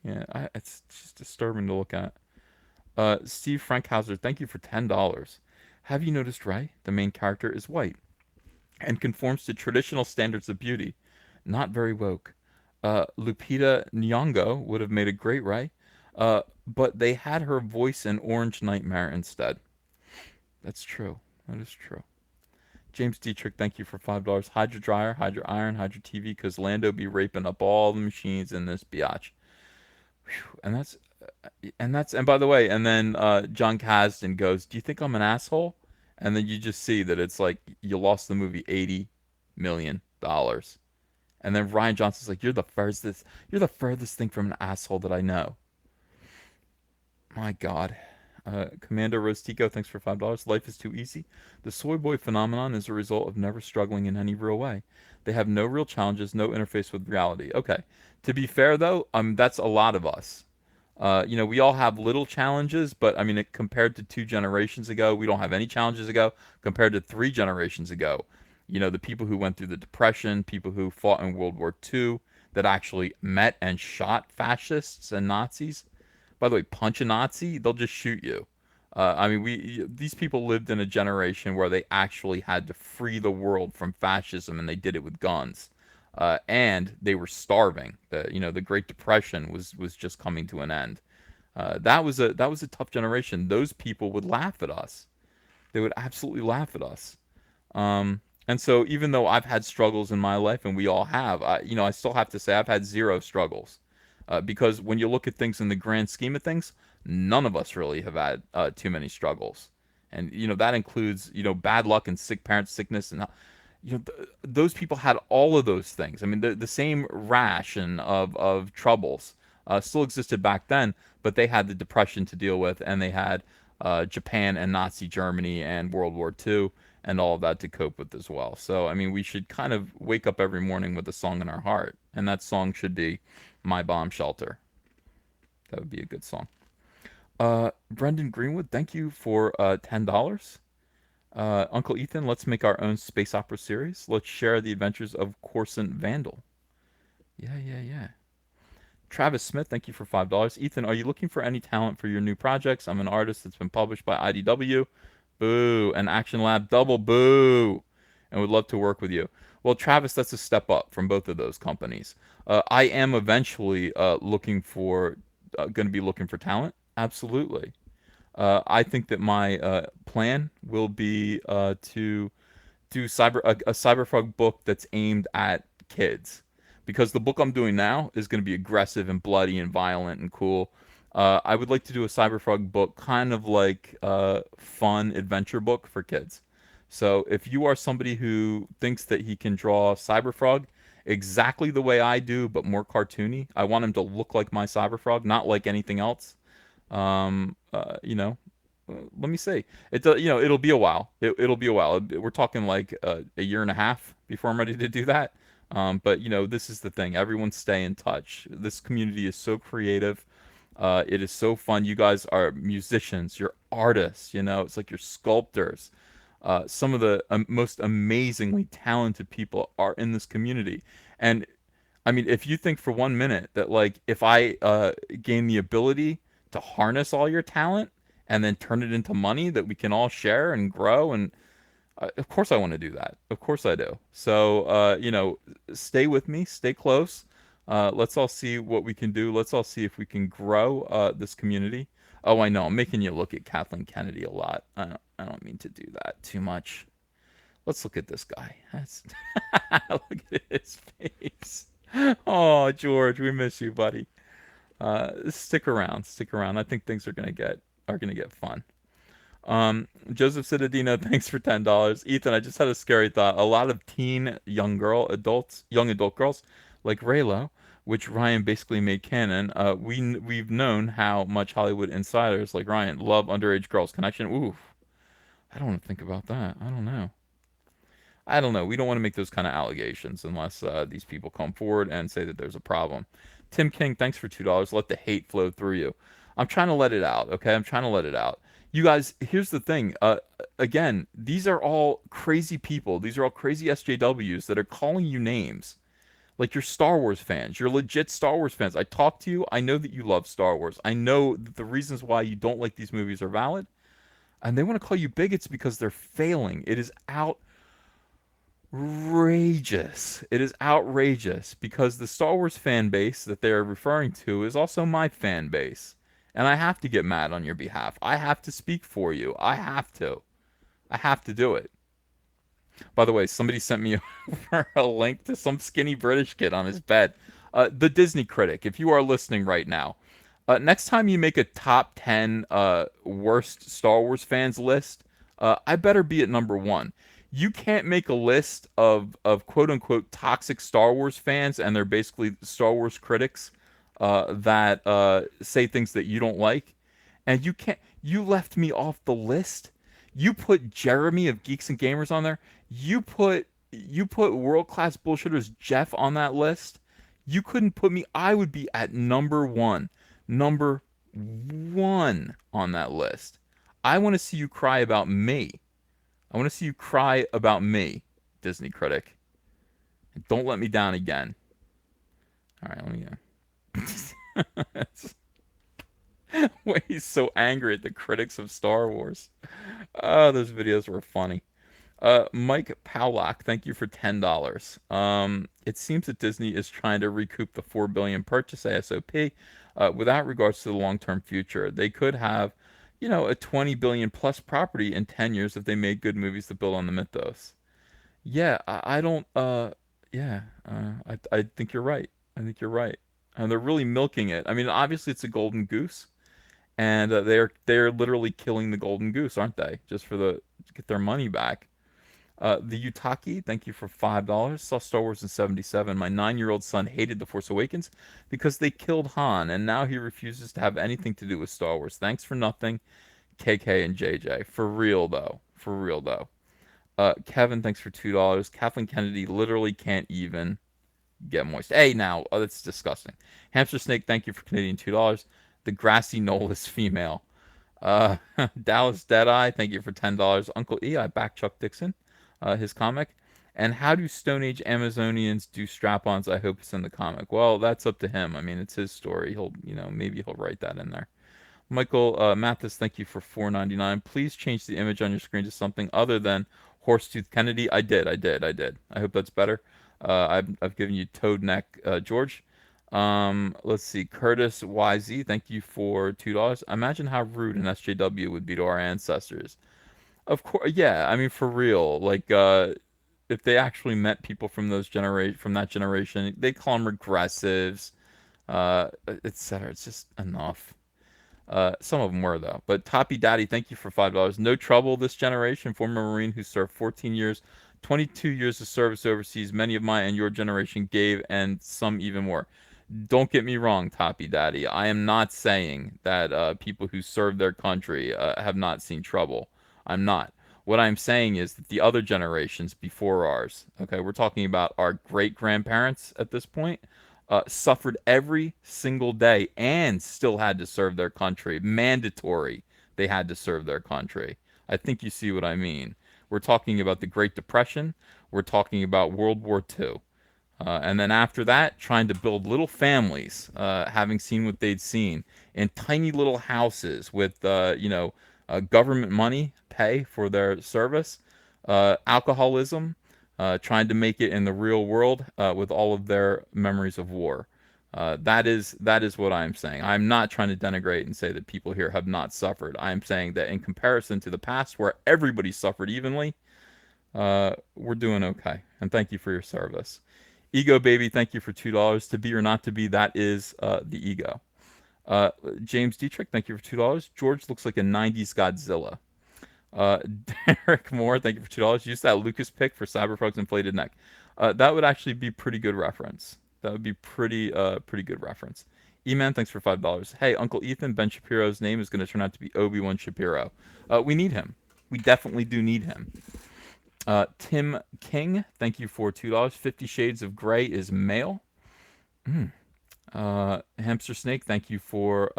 Yeah, it's just disturbing to look at. Steve Frankhauser, thank you for $10. Have you noticed Ray? The main character is white and conforms to traditional standards of beauty. Not very woke. Lupita Nyong'o would have made a great Ray, but they had her voice in Orange Nightmare instead. That's true. That is true. James Dietrich, thank you for $5. Hydra dryer, Hydra iron, Hydra TV, because Lando be raping up all the machines in this biatch. Whew. And by the way, and then John Kasdan goes, "Do you think I'm an asshole?" And then you just see that it's like you lost the movie $80 million. And then Ryan Johnson's like, "You're the furthest thing from an asshole that I know." My God. Commander Rostico, thanks for $5. Life is too easy. The soy boy phenomenon is a result of never struggling in any real way. They have no real challenges, no interface with reality. Okay. To be fair, though, that's a lot of us. We all have little challenges, but I mean, compared to 2 generations ago, we don't have any challenges ago. Compared to 3 generations ago, the people who went through the Depression, people who fought in World War II, that actually met and shot fascists and Nazis. By the way, punch a Nazi, they'll just shoot you. I mean, these people lived in a generation where they actually had to free the world from fascism, and they did it with guns. And they were starving. The Great Depression was just coming to an end. That was a tough generation. Those people would laugh at us. They would absolutely laugh at us. And so even though I've had struggles in my life, and we all have, I still have to say I've had zero struggles, because when you look at things in the grand scheme of things, none of us really have had too many struggles, and that includes bad luck and sick parents, sickness, and those people had all of those things. I mean, the same ration of troubles still existed back then, but they had the Depression to deal with, and they had Japan and Nazi Germany and World War II and all of that to cope with as well. So, I mean, we should kind of wake up every morning with a song in our heart, and that song should be My Bomb Shelter. That would be a good song. Brendan Greenwood, thank you for $10. Uncle Ethan, let's make our own space opera series. Let's share the adventures of Coruscant Vandal. Yeah, yeah, yeah. Travis Smith, thank you for $5. Ethan, are you looking for any talent for your new projects? I'm an artist that's been published by IDW. Boo. And Action Lab, double boo. And would love to work with you. Well, Travis, that's a step up from both of those companies. I am eventually going to be looking for talent. Absolutely. I think that my plan will be to do a Cyberpunk book that's aimed at kids, because the book I'm doing now is going to be aggressive and bloody and violent and cool. I would like to do a Cyberpunk book, kind of like a fun adventure book for kids. So if you are somebody who thinks that he can draw Cyberfrog exactly the way I do, but more cartoony, I want him to look like my Cyberfrog, not like anything else. Um, uh, you know, Let me see. It'll be a while. It'll be a while. We're talking like a year and a half before I'm ready to do that. But this is the thing. Everyone stay in touch. This community is so creative. It is so fun. You guys are musicians. You're artists. It's like you're sculptors. Some of the most amazingly talented people are in this community. And I mean, if you think for 1 minute that, like, if I gain the ability to harness all your talent and then turn it into money that we can all share and grow, and of course I want to do that. Of course I do. So, stay with me, stay close. Let's all see what we can do. Let's all see if we can grow this community. Oh, I know. I'm making you look at Kathleen Kennedy a lot. I don't mean to do that too much. Let's look at this guy. Look at his face. Oh, George, we miss you, buddy. Stick around, stick around. I think things are gonna get fun. Joseph Citadino, thanks for $10. Ethan, I just had a scary thought. A lot of young adult girls, like Raylo, which Ryan basically made canon. We've known how much Hollywood insiders like Ryan love underage girls. Connection. Ooh, I don't want to think about that. I don't know. I don't know. We don't want to make those kind of allegations unless these people come forward and say that there's a problem. Tim King, thanks for $2. Let the hate flow through you. I'm trying to let it out, okay? I'm trying to let it out. You guys, here's the thing. Again, these are all crazy people. These are all crazy SJWs that are calling you names. Like, you're Star Wars fans. You're legit Star Wars fans. I talk to you. I know that you love Star Wars. I know that the reasons why you don't like these movies are valid. And they want to call you bigots because they're failing. It is outrageous. It is outrageous because the Star Wars fan base that they're referring to is also my fan base. And I have to get mad on your behalf. I have to speak for you. I have to. I have to do it. By the way, somebody sent me over a link to some skinny British kid on his bed. The Disney Critic, if you are listening right now, next time you make a top 10 worst Star Wars fans list, I better be at number one. You can't make a list of quote unquote toxic Star Wars fans, and they're basically Star Wars critics that say things that you don't like, and you can't. You left me off the list. You put Jeremy of Geeks and Gamers on there. You put world class bullshitters Jeff on that list. You couldn't put me. I would be at number one on that list. I want to see you cry about me. I want to see you cry about me, Disney critic. Don't let me down again. All right, let me go. Why he's so angry at the critics of Star Wars. Oh, those videos were funny. Mike Powlock, thank you for $10. It seems that Disney is trying to recoup the $4 billion purchase ASOP, without regards to the long-term future. They could have, a $20 billion plus property in 10 years if they made good movies that build on the mythos. Yeah, I don't. Yeah, I think you're right. I think you're right. And they're really milking it. I mean, obviously it's a golden goose, and they're literally killing the golden goose, aren't they? Just for to get their money back. The Utaki, thank you for $5. Saw Star Wars in '77. My 9-year-old son hated The Force Awakens because they killed Han, and now he refuses to have anything to do with Star Wars. Thanks for nothing, KK and JJ. For real though. For real though. Kevin, thanks for $2. Kathleen Kennedy literally can't even get moist. Hey, now, that's disgusting. Hamster Snake, thank you for Canadian $2. The grassy knoll is female. Uh, Dallas Deadeye, thank you for $10. Uncle E, I back Chuck Dixon, his comic. And how do Stone Age Amazonians do strap-ons? I hope it's in the comic. Well, that's up to him. I mean, it's his story. Maybe he'll write that in there. Michael Mathis, thank you for $4.99. Please change the image on your screen to something other than Horsetooth Kennedy. I did. I hope that's better. I've given you Toad Neck George. Let's see. Curtis YZ, thank you for $2. Imagine how rude an SJW would be to our ancestors. Of course, yeah. I mean, for real. Like, if they actually met people from that generation, they call them regressives, etc. It's just enough. Some of them were though. But Toppy Daddy, thank you for $5. No trouble this generation. Former Marine who served 14 years, 22 years of service overseas. Many of my and your generation gave, and some even more. Don't get me wrong, Toppy Daddy. I am not saying that people who serve their country have not seen trouble. I'm not. What I'm saying is that the other generations before ours, okay, we're talking about our great grandparents at this point, suffered every single day and still had to serve their country. Mandatory, they had to serve their country. I think you see what I mean. We're talking about the Great Depression. We're talking about World War II. And then after that, trying to build little families, having seen what they'd seen in tiny little houses with, government money pay for their service, alcoholism, trying to make it in the real world with all of their memories of war. That is what I'm saying. I'm not trying to denigrate and say that people here have not suffered. I'm saying that in comparison to the past, where everybody suffered evenly, we're doing okay. And thank you for your service. Ego Baby, thank you for $2. To be or not to be, that is the ego. James Dietrich, thank you for $2. George looks like a '90s Godzilla. Uh, Derek Moore, thank you for $2. Use that Lucas pick for Cyberfrog's inflated neck. That would actually be pretty good reference. That would be pretty good reference. E-Man, thanks for $5. Hey, Uncle Ethan, Ben Shapiro's name is going to turn out to be Obi-Wan Shapiro. We need him. We definitely do need him. Tim King, thank you for $2. 50 Shades of Grey is male. Hamster Snake, thank you for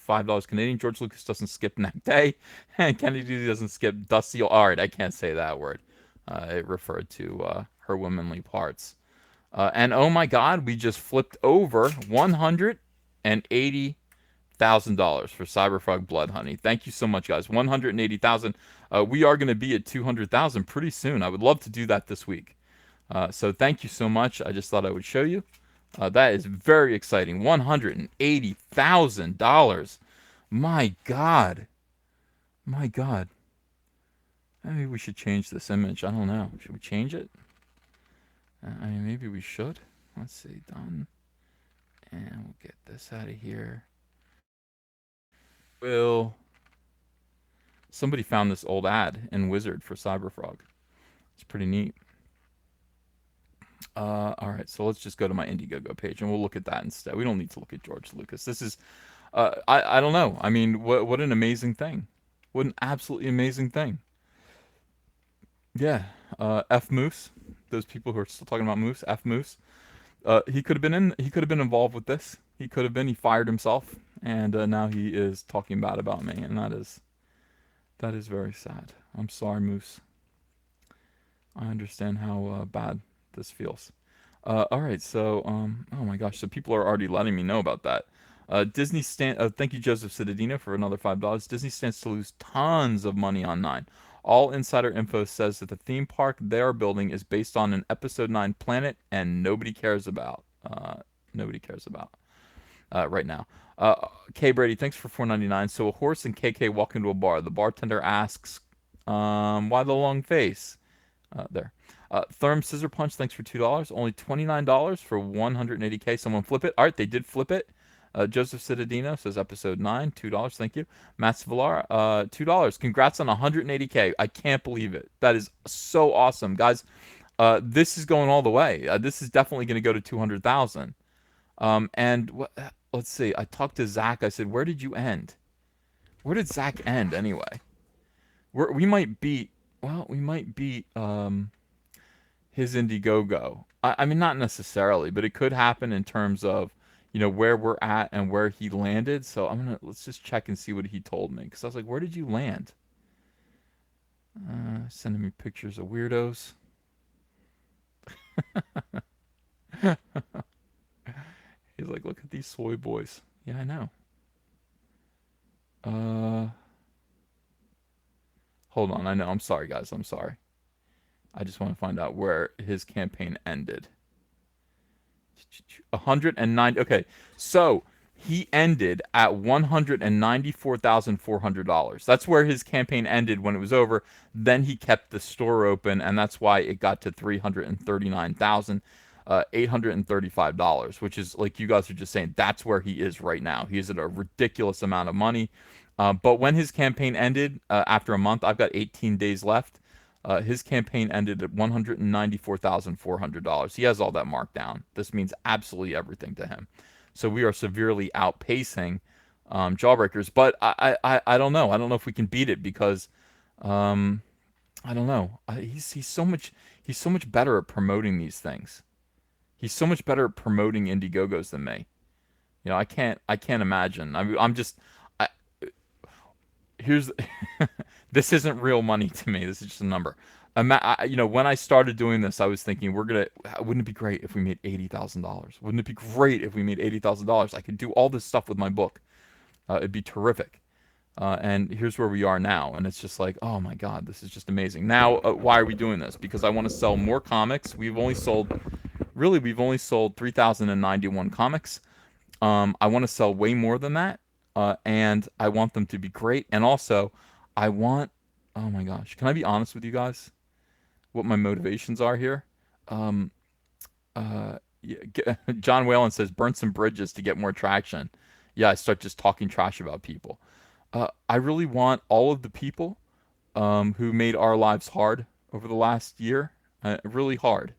$5 Canadian. George Lucas doesn't skip neck day, and Kennedy doesn't skip dusty. All right, I can't say that word. It referred to her womanly parts. And oh my God, we just flipped over $180,000 for Cyberfrog Blood Honey. Thank you so much, guys. 180,000. We are going to be at 200,000 pretty soon. I would love to do that this week. So thank you so much. I just thought I would show you. That is very exciting. $180,000. My God. My God. Maybe we should change this image. I don't know. Should we change it? I mean, maybe we should. Let's see. Done. And we'll get this out of here. Well, somebody found this old ad in Wizard for Cyberfrog. It's pretty neat. All right, so let's just go to my Indiegogo page and we'll look at that instead. We don't need to look at George Lucas. This is, I don't know. I mean, what an amazing thing. What an absolutely amazing thing. Yeah, F Moose. Those people who are still talking about Moose, F Moose. He could have been in. He could have been involved with this. He could have been. He fired himself, and now he is talking bad about me, and that is very sad. I'm sorry, Moose. I understand how bad this feels. All right, so oh my gosh, so people are already letting me know about that. Disney stand. Thank you, Joseph Citadino, for another $5. Disney stands to lose tons of money on 9. All insider info says that the theme park they are building is based on an Episode 9 planet, and nobody cares about. Nobody cares about right now. K Brady, thanks for 4.99. So a horse and KK walk into a bar. The bartender asks, "Why the long face?" There. Therm Scissor Punch, thanks for $2. Only $29 for 180K. Someone flip it. All right, they did flip it. Joseph Citadino says episode 9, $2. Thank you. Matt Villar, $2. Congrats on 180K. I can't believe it. That is so awesome, guys. This is going all the way. This is definitely going to go to 200,000. Let's see. I talked to Zach. I said, "Where did you end? Where did Zach end anyway? We might beat. Well, we might beat his Indiegogo. I mean, not necessarily, but it could happen in terms of where we're at and where he landed. So let's just check and see what he told me, because I was like, "Where did you land?" Sending me pictures of weirdos. He's like, "Look at these soy boys." Yeah, I know. Hold on. I know. I'm sorry, guys. I'm sorry. I just want to find out where his campaign ended. 109. Okay, so he ended at $194,400. That's where his campaign ended when it was over. Then he kept the store open, and that's why it got to $339,835, which is, like you guys are just saying, that's where he is right now. He is at a ridiculous amount of money. But when his campaign ended, after a month, I've got 18 days left. His campaign ended at $194,400. He has all that marked down. This means absolutely everything to him. So we are severely outpacing Jawbreakers. But I don't know. I don't know if we can beat it, because I don't know. He's so much better at promoting these things. He's so much better at promoting Indiegogos than me. I can't imagine. I'm just. Here's this isn't real money to me. This is just a number. When I started doing this, I was thinking, wouldn't it be great if we made $80,000? Wouldn't it be great if we made $80,000? I could do all this stuff with my book. It'd be terrific. And here's where we are now, and it's just like, oh my God, this is just amazing. Now, why are we doing this? Because I want to sell more comics. We've only sold 3,091 comics. I want to sell way more than that. And I want them to be great. And also, I want, oh my gosh, can I be honest with you guys? What my motivations are here? Yeah, John Whalen says, burn some bridges to get more traction. Yeah, I start just talking trash about people. I really want all of the people who made our lives hard over the last year, really hard,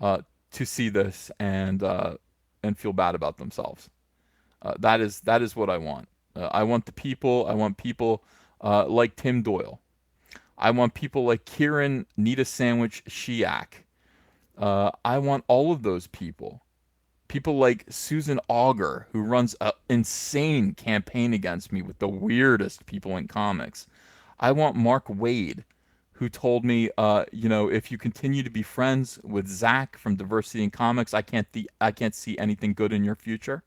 to see this and feel bad about themselves. That is what I want. I want the people. I want people like Tim Doyle. I want people like Kieran Need a Sandwich Shiak. I want all of those people. People like Susan Auger, who runs an insane campaign against me with the weirdest people in comics. I want Mark Wade, who told me, if you continue to be friends with Zach from Diversity in Comics, I can't see anything good in your future.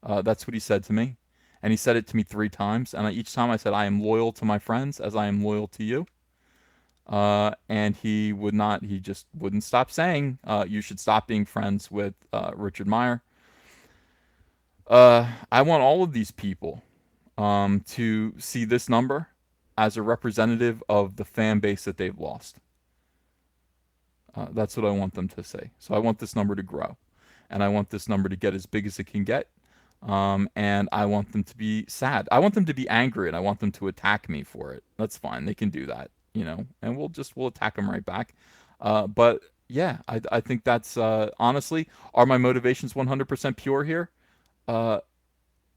That's what he said to me. And he said it to me 3 times. And each time I said, I am loyal to my friends as I am loyal to you. And he just wouldn't stop saying, you should stop being friends with Richard Meyer. I want all of these people to see this number as a representative of the fan base that they've lost. That's what I want them to say. So I want this number to grow. And I want this number to get as big as it can get. And I want them to be sad. I want them to be angry, and I want them to attack me for it. That's fine. They can do that, and we'll attack them right back. But yeah, I think that's honestly, are my motivations 100% pure here? No,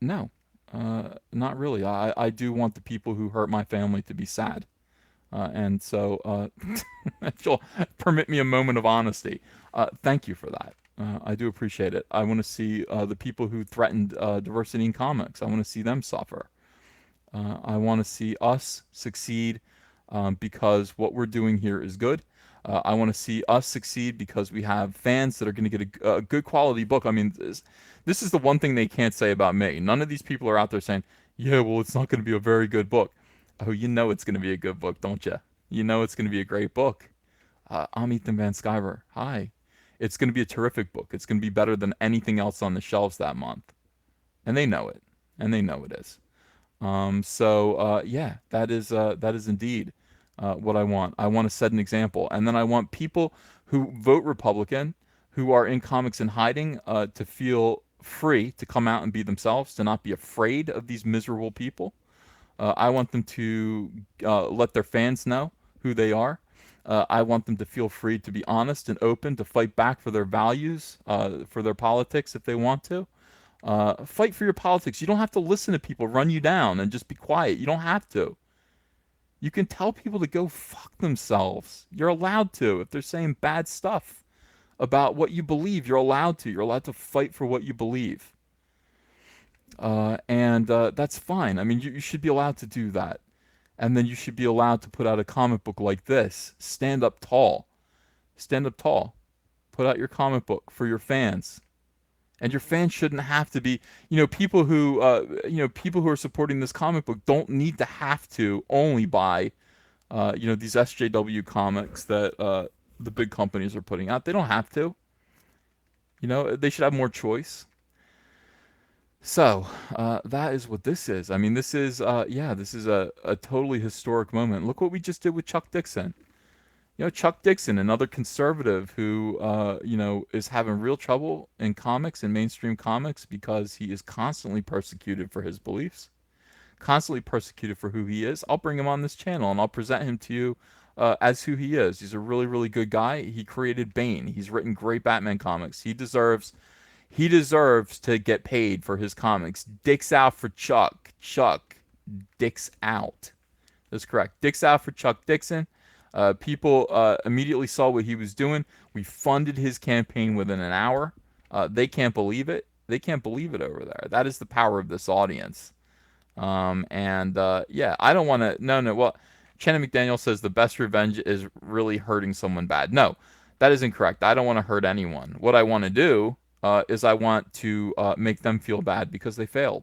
not really. I do want the people who hurt my family to be sad. And so, if you'll permit me a moment of honesty, thank you for that. I do appreciate it. I want to see the people who threatened diversity in comics. I want to see them suffer. I want to see us succeed because what we're doing here is good. I want to see us succeed because we have fans that are going to get a good quality book. I mean, this is the one thing they can't say about me. None of these people are out there saying, yeah, well, it's not going to be a very good book. Oh, you know it's going to be a good book, don't you? You know it's going to be a great book. I'm Ethan Van Sciver. Hi. It's going to be a terrific book. It's going to be better than anything else on the shelves that month. And they know it. And they know it is. Yeah, that is indeed what I want. I want to set an example, and then I want people who vote Republican, who are in comics in hiding, to feel free to come out and be themselves, to not be afraid of these miserable people. I want them to let their fans know who they are. I want them to feel free to be honest and open, to fight back for their values, for their politics if they want to. Fight for your politics. You don't have to listen to people run you down and just be quiet. You don't have to. You can tell people to go fuck themselves. You're allowed to. If they're saying bad stuff about what you believe, you're allowed to. You're allowed to fight for what you believe. And that's fine. I mean, you should be allowed to do that. And then you should be allowed to put out a comic book like this. Stand up tall. Stand up tall. Put out your comic book for your fans. And your fans shouldn't have to be, people who are supporting this comic book don't need to have to only buy, these SJW comics that the big companies are putting out. They don't have to. They should have more choice. So that is what this is. I mean, this is a totally historic moment. Look what we just did with Chuck Dixon. Chuck Dixon, another conservative who, is having real trouble in comics and mainstream comics because he is constantly persecuted for his beliefs, constantly persecuted for who he is. I'll bring him on this channel and I'll present him to you as who he is. He's a really, really good guy. He created Bane. He's written great Batman comics. He deserves to get paid for his comics. Dicks out for Chuck. Chuck, dicks out. That's correct. Dicks out for Chuck Dixon. People immediately saw what he was doing. We funded his campaign within an hour. They can't believe it. They can't believe it over there. That is the power of this audience. I don't want to. No, no. Well, Shannon McDaniel says the best revenge is really hurting someone bad. No, that is incorrect. I don't want to hurt anyone. What I want to do is I want to make them feel bad because they failed.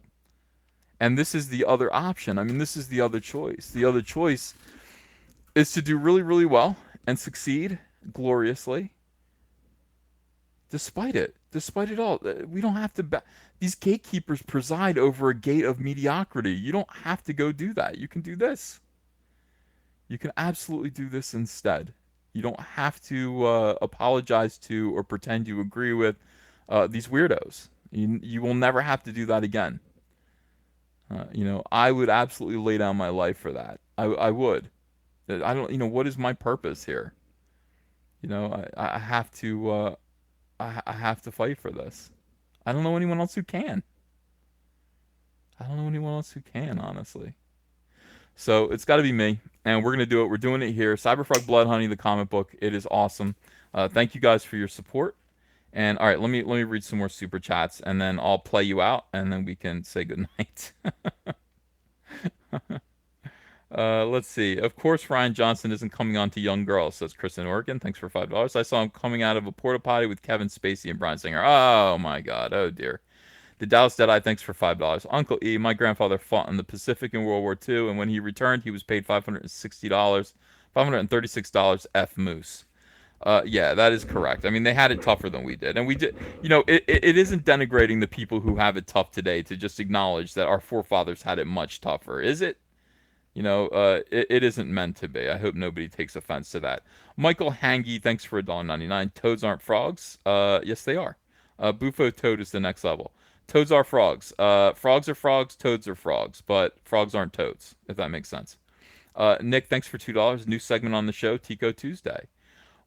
And this is the other option. I mean, this is the other choice. The other choice is to do really, really well and succeed gloriously despite it all. We don't have to these gatekeepers preside over a gate of mediocrity. You don't have to go do that. You can do this. You can absolutely do this instead. You don't have to apologize to or pretend you agree with these weirdos. You will never have to do that again. I would absolutely lay down my life for that. I would. I don't, what is my purpose here? I have to, I have to fight for this. I don't know anyone else who can. I don't know anyone else who can, honestly. So it's got to be me, and we're gonna do it. We're doing it here. Cyberfrog Blood Honey, the comic book. It is awesome. Thank you guys for your support. And all right, let me read some more super chats, and then I'll play you out, and then we can say goodnight. Let's see. Of course, Ryan Johnson isn't coming on to Young Girls, says Chris in Oregon. Thanks for $5. I saw him coming out of a porta potty with Kevin Spacey and Bryan Singer. Oh my God. Oh dear. The Dallas Deadeye, thanks for $5. Uncle E, my grandfather fought in the Pacific in World War II, and when he returned, he was paid $560, $536 F Moose. Yeah, that is correct. I mean, they had it tougher than we did. And we did, it isn't denigrating the people who have it tough today to just acknowledge that our forefathers had it much tougher, is it? It isn't meant to be. I hope nobody takes offense to that. Michael Hangy, thanks for $1.99. Toads aren't frogs? Yes, they are. Bufo Toad is the next level. Toads are frogs. Frogs are frogs, toads are frogs, but frogs aren't toads, if that makes sense. Nick, thanks for $2. New segment on the show, Tico Tuesday.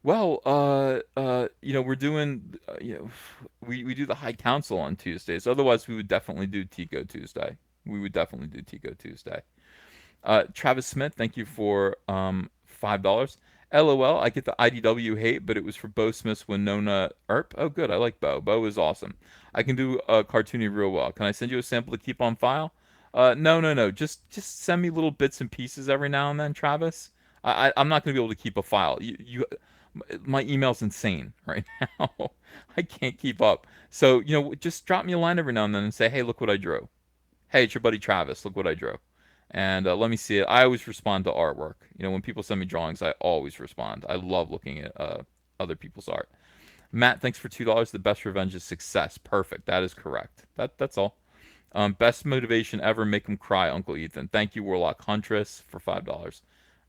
Well, we're doing, we do the High Council on Tuesdays. Otherwise, we would definitely do Tico Tuesday. We would definitely do Tico Tuesday. Travis Smith, thank you for $5. LOL, I get the IDW hate, but it was for Bo Smith's Winona Earp. Oh, good. I like Bo. Bo is awesome. I can do cartooning real well. Can I send you a sample to keep on file? No. Just send me little bits and pieces every now and then, Travis. I'm not going to be able to keep a file. My email's insane right now. I can't keep up. So, just drop me a line every now and then and say, hey, look what I drew. Hey, it's your buddy Travis. Look what I drew. And let me see it. I always respond to artwork. When people send me drawings, I always respond. I love looking at other people's art. Matt, thanks for $2. The best revenge is success. Perfect. That is correct. That's all. Best motivation ever, make him cry, Uncle Ethan. Thank you, Warlock Huntress, for $5.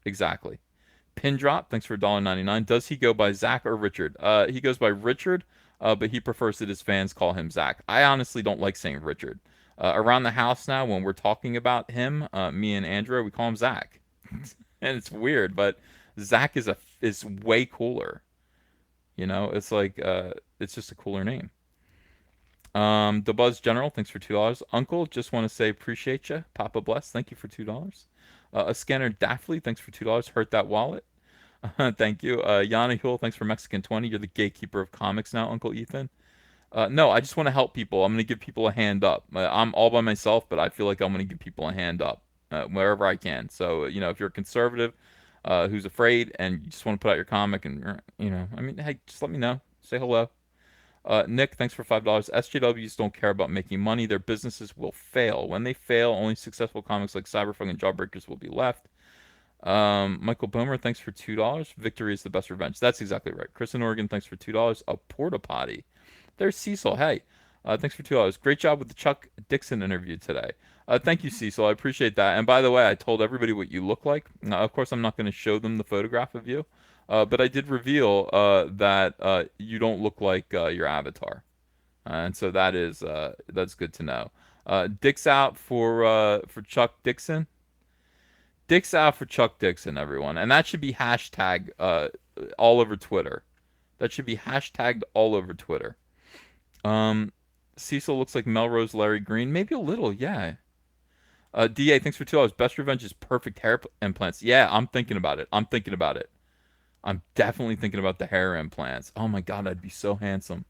Exactly. Pin drop, thanks for $1.99. Does he go by Zach or Richard? He goes by Richard, but he prefers that his fans call him Zach. I honestly don't like saying Richard. Around the house now, when we're talking about him, me and Andrew, we call him Zach, and it's weird, but Zach is way cooler. It's like it's just a cooler name. The Buzz General, thanks for $2. Uncle, just want to say appreciate you. Papa bless, thank you for $2. A Scanner Daphne, thanks for $2. Hurt that wallet. Thank you. Yana Huel, thanks for Mexican 20. You're the gatekeeper of comics now, Uncle Ethan. No, I just want to help people. I'm going to give people a hand up. I'm all by myself, but I feel like I'm going to give people a hand up wherever I can. So, if you're a conservative who's afraid and you just want to put out your comic and, I mean, hey, just let me know. Say hello. Nick, thanks for $5. SJWs don't care about making money. Their businesses will fail. When they fail, only successful comics like Cyberpunk and Jawbreakers will be left. Michael Boomer, thanks for $2. Victory is the best revenge. That's exactly right. Chris in Oregon, thanks for $2. A porta potty. There's Cecil. Hey, thanks for $2. Great job with the Chuck Dixon interview today. Thank you, Cecil. I appreciate that. And by the way, I told everybody what you look like. Of course, I'm not going to show them the photograph of you, but I did reveal that you don't look like your avatar, and so that's good to know. Dick's out for Chuck Dixon. Dick's out for Chuck Dixon, everyone, and that should be hashtag all over Twitter. That should be hashtagged all over Twitter. Um, Cecil looks like Melrose Larry Green, maybe a little, yeah. Da, thanks for $2. Best revenge is perfect hair implants. Yeah, I'm thinking about it. I'm thinking about it. I'm definitely thinking about the hair implants. Oh my god, I'd be so handsome.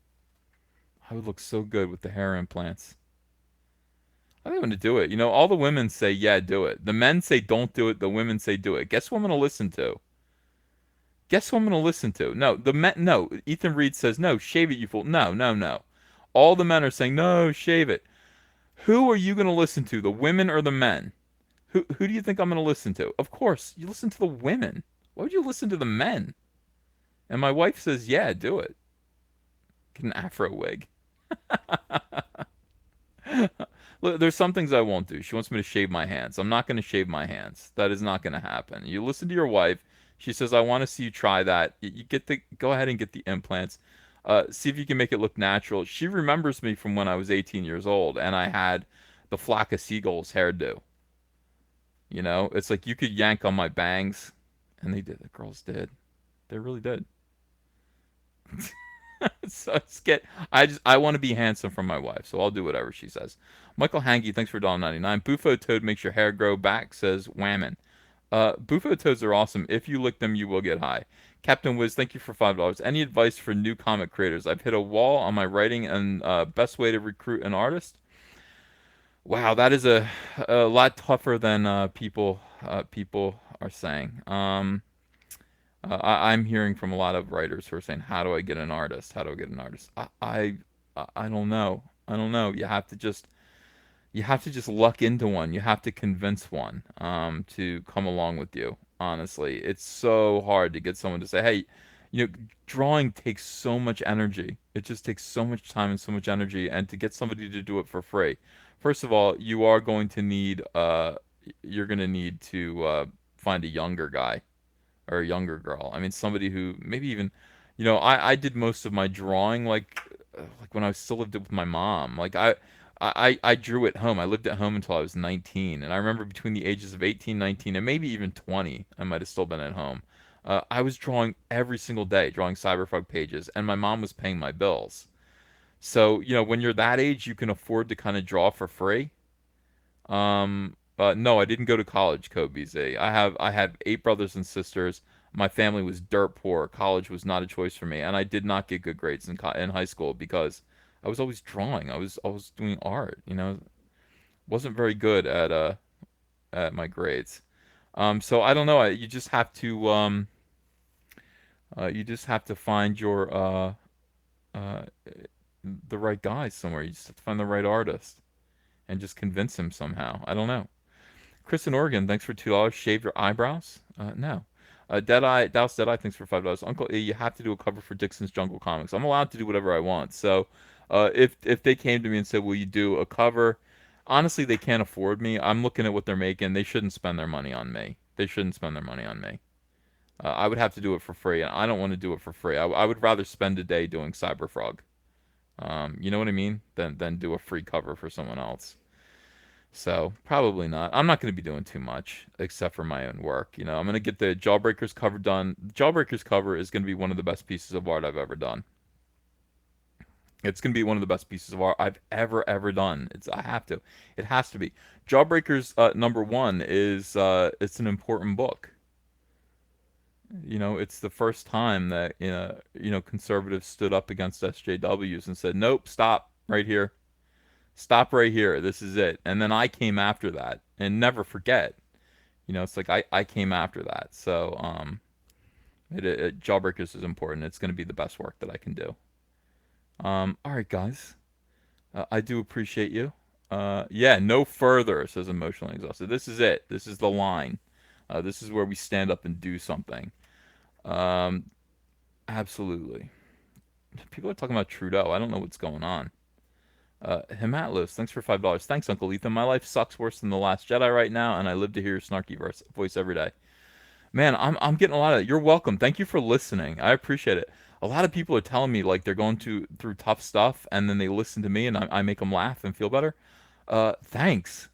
I would look so good with the hair implants. I think I'm gonna do it. All the women say yeah, do it. The men say don't do it. The women say do it. Guess who I'm gonna listen to? Guess who I'm gonna listen to? No, the men. No, Ethan Reed says no. Shave it, you fool. No, no, no. All the men are saying no. Shave it. Who are you gonna listen to? The women or the men? Who do you think I'm gonna listen to? Of course, you listen to the women. Why would you listen to the men? And my wife says yeah, do it. Get an afro wig. Look, there's some things I won't do. She wants me to shave my hands. I'm not going to shave my hands. That is not going to happen. You listen to your wife. She says, "I want to see you try that." You go ahead and get the implants. See if you can make it look natural. She remembers me from when I was 18 years old and I had the flock of seagulls hairdo. It's like you could yank on my bangs, and they did. The girls did. They really did. So I want to be handsome for my wife, so I'll do whatever she says. Michael Hangy, thanks for $1.99. Bufo toad makes your hair grow back, says Whammon. Bufo toads are awesome. If you lick them, you will get high. Captain Wiz, thank you for $5. Any advice for new comic creators? I've hit a wall on my writing, and best way to recruit an artist. Wow, that is a lot tougher than people are saying. I'm hearing from a lot of writers who are saying, "How do I get an artist? How do I get an artist?" I don't know. I don't know. You have to just luck into one. You have to convince one to come along with you. Honestly, it's so hard to get someone to say, "Hey, drawing takes so much energy. It just takes so much time and so much energy, and to get somebody to do it for free. First of all, you're going to need to find a younger guy or a younger girl. I mean, somebody who maybe even, I did most of my drawing like when I still lived with my mom. Like I drew at home. I lived at home until I was 19, and I remember between the ages of 18, 19, and maybe even 20, I might have still been at home. I was drawing every single day, drawing Cyberpunk pages, and my mom was paying my bills. So, when you're that age, you can afford to kind of draw for free. No, I didn't go to college, Kobe Z. I have 8 brothers and sisters. My family was dirt poor. College was not a choice for me, and I did not get good grades in high school because I was always drawing. I was doing art. Wasn't very good at my grades. So I don't know. You just have to You just have to find your uh, the right guy somewhere. You just have to find the right artist and just convince him somehow. I don't know. Chris in Oregon, thanks for $2. Shave your eyebrows? No. Deadeye, Douse Deadeye, thanks for $5. Uncle E, you have to do a cover for Dixon's Jungle Comics. I'm allowed to do whatever I want. So, if they came to me and said, "Will you do a cover?" Honestly, they can't afford me. I'm looking at what they're making. They shouldn't spend their money on me. They shouldn't spend their money on me. I would have to do it for free, and I don't want to do it for free. I would rather spend a day doing Cyberfrog. You know what I mean? Than do a free cover for someone else. So probably not. I'm not going to be doing too much except for my own work. I'm going to get the Jawbreakers cover done. The Jawbreakers cover is going to be one of the best pieces of art I've ever done. It's going to be one of the best pieces of art I've ever done. I have to. It has to be. Jawbreakers #1 is it's an important book. It's the first time that conservatives stood up against SJWs and said, "Nope, stop right here. Stop right here. This is it." And then I came after that, and never forget. It's like I came after that. So Jawbreakers is important. It's going to be the best work that I can do. All right, guys. I do appreciate you. Yeah, no further, says Emotionally Exhausted. This is it. This is the line. This is where we stand up and do something. Absolutely. People are talking about Trudeau. I don't know what's going on. Himatlos, thanks for $5. Thanks, Uncle Ethan. My life sucks worse than The Last Jedi right now, and I live to hear your snarky voice every day. Man, I'm getting a lot of. You're welcome. Thank you for listening. I appreciate it. A lot of people are telling me like they're going through tough stuff, and then they listen to me, and I make them laugh and feel better. Thanks.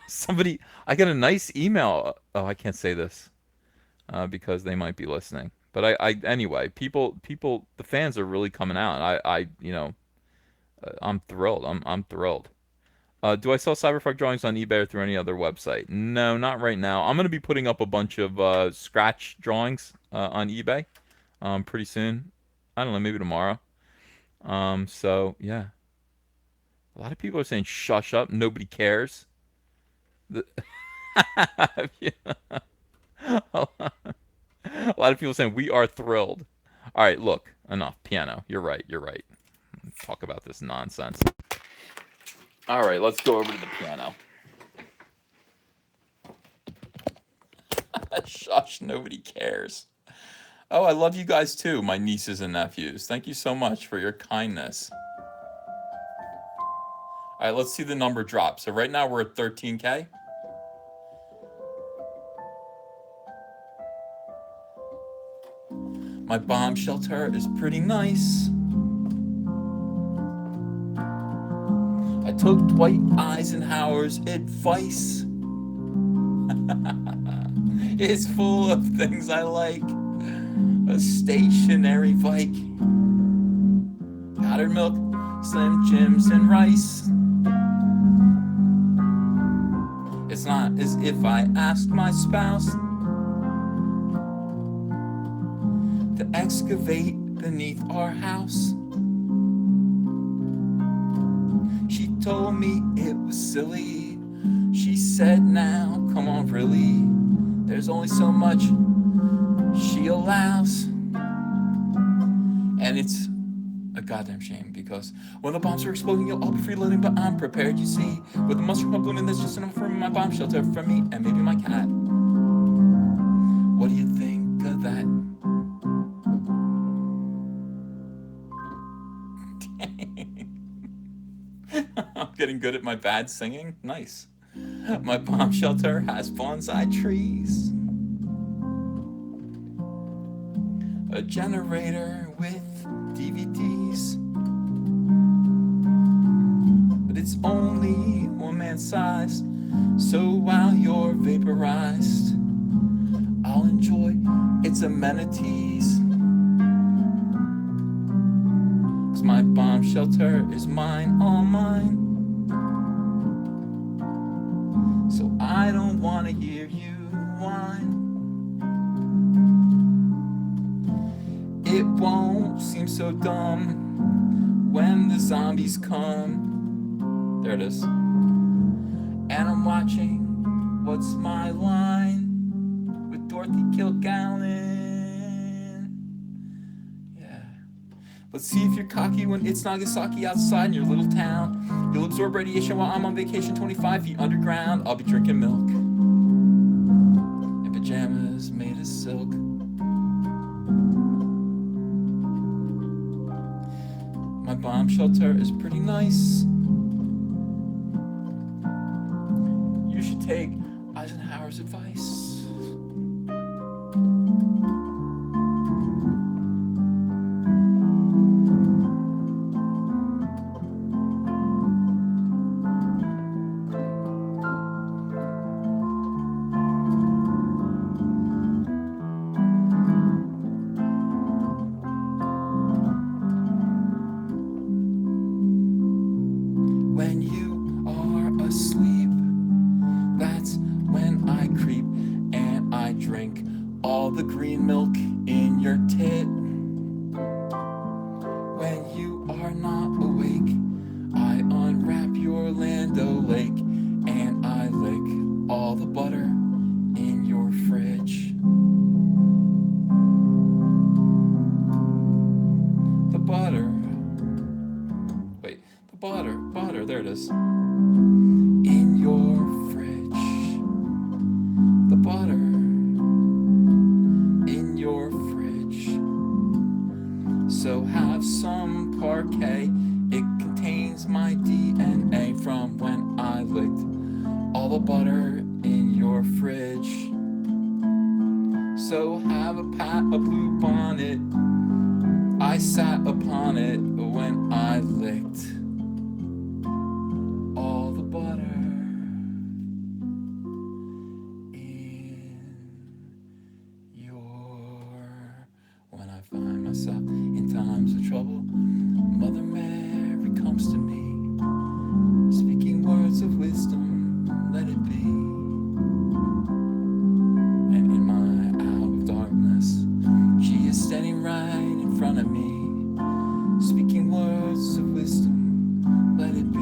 Somebody, I got a nice email. Oh, I can't say this because they might be listening. But anyway, the fans are really coming out. I'm thrilled. I'm thrilled. Do I sell Cyberpunk drawings on eBay or through any other website? No, not right now. I'm going to be putting up a bunch of scratch drawings on eBay pretty soon. I don't know, maybe tomorrow. So, yeah. A lot of people are saying, shush up, nobody cares. A lot of people saying, we are thrilled. All right, look, enough. Piano. You're right. Talk about this nonsense. All right, let's go over to the piano. Shush, nobody cares. Oh, I love you guys too, my nieces and nephews. Thank you so much for your kindness. All right, let's see the number drop. So right now we're at 13K. My bomb shelter is pretty nice. I took Dwight Eisenhower's advice. It's full of things I like. A stationary Vike, powdered milk, Slim Jims, and rice. It's not as if I asked my spouse to excavate beneath our house. She told me it was silly. She said, now, come on, really. There's only so much she allows. And it's a goddamn shame because when the bombs are exploding, you'll all be freeloading, but I'm prepared, you see. With the mushroom balloon, that's just enough for my bomb shelter for me and maybe my cat. What do you think of that? I'm getting good at my bad singing. Nice. My bomb shelter has bonsai trees, a generator with DVDs, but it's only one man's size. So while you're vaporized, I'll enjoy its amenities. 'Cause my bomb shelter is mine, all mine. So I don't wanna hear you whine. It won't seem so dumb when the zombies come. There it is. And I'm watching What's My Line with Dorothy Kilgallen. Let's see if you're cocky when it's Nagasaki outside in your little town. You'll absorb radiation while I'm on vacation 25 feet underground. I'll be drinking milk in pajamas made of silk. My bomb shelter is pretty nice. You should take Eisenhower's advice. When you are asleep, that's when I creep and I drink all the green milk in your tit. When you are not awake, I unwrap your Lando Lake and I lick all the butter in your fridge. The butter. Wait, the butter, there it is. In your fridge. The butter in your fridge. So have some parquet. It contains my DNA from when I licked all the butter in your fridge. So have a pat, a blue bonnet. I sat upon it when I licked all the butter in your. When I find myself in times of trouble, Mother Mary comes to me, speaking words of wisdom, let it be. And in my hour of darkness, she is standing right in front of me, speaking words of wisdom, let it be.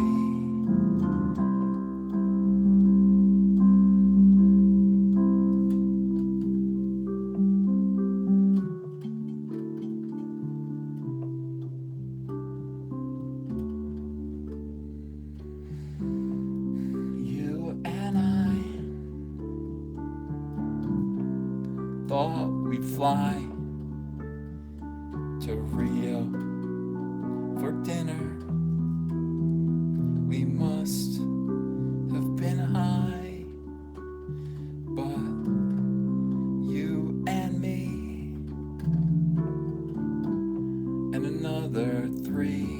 You and I thought we'd fly to Rio for dinner. We must have been high, but you and me and another 3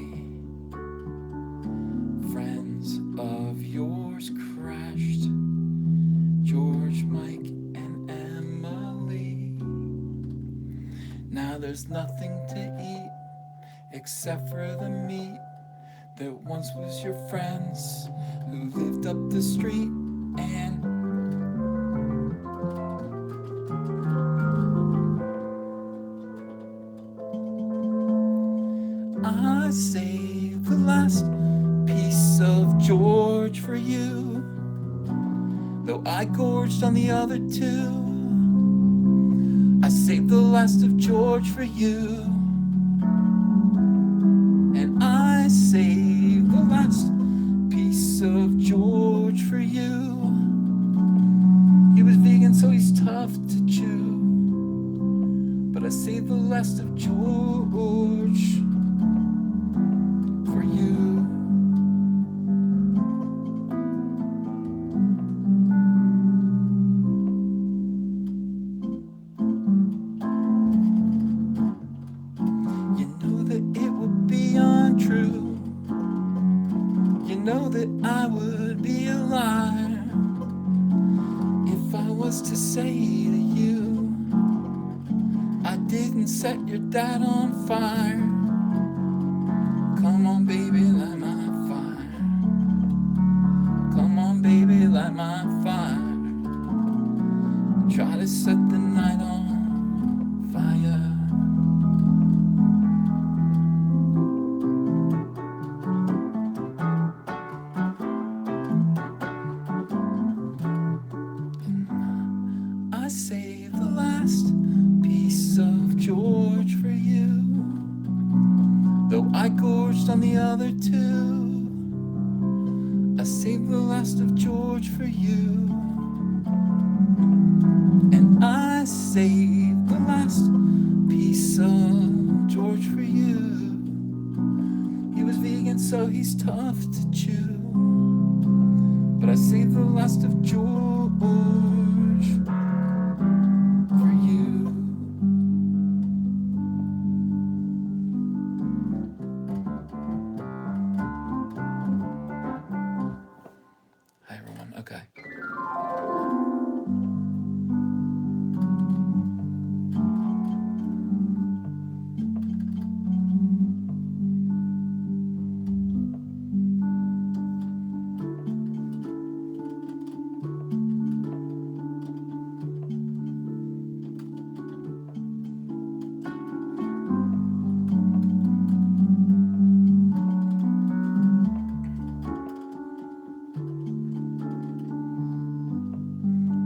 friends of yours crashed. George, Mike, and Emily. Now there's nothing to eat except for the meat that once was your friends who lived up the street. And I saved the last piece of George for you, though I gorged on the other 2. I saved the last of George for you, and I saved the last piece of George for you. He was vegan, so he's tough to chew, but I saved the last of George for you. You know that it would be untrue. You know that I would be a liar if I was to say to you, I didn't set your dad on fire. Come on, baby, light my fire. Come on, baby, light my fire. Try to set the night on fire. I saved the last piece of George for you, I gorged on the other two. I saved the last of George for you. And I saved the last piece of George for you. He was vegan, so he's tough to chew. But I saved the last of George for you. Hi, everyone. Okay.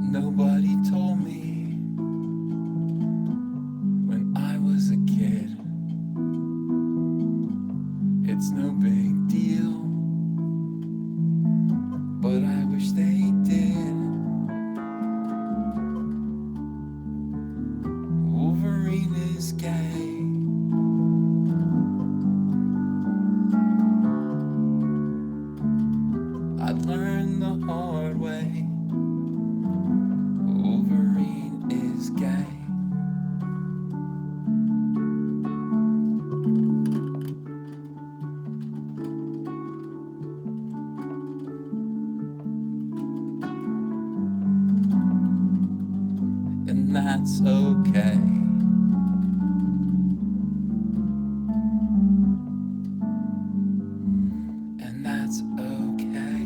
Nobody told me when I was a kid it's no big deal, but I wish they did. Wolverine is gay. I learned the hard way. Wolverine is gay. And that's okay. And that's okay.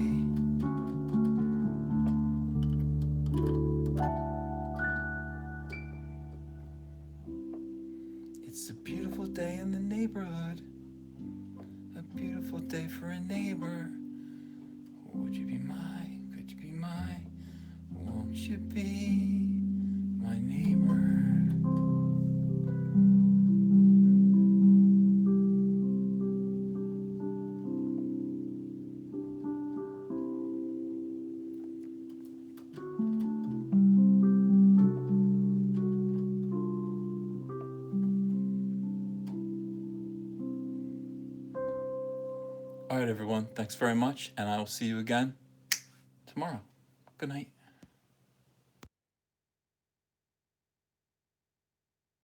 It's a beautiful day in the neighborhood. A beautiful day for a neighbor. Would you be my, could you be my, won't you be my neighbor? All right, everyone. Thanks very much, and I will see you again tomorrow. Good night.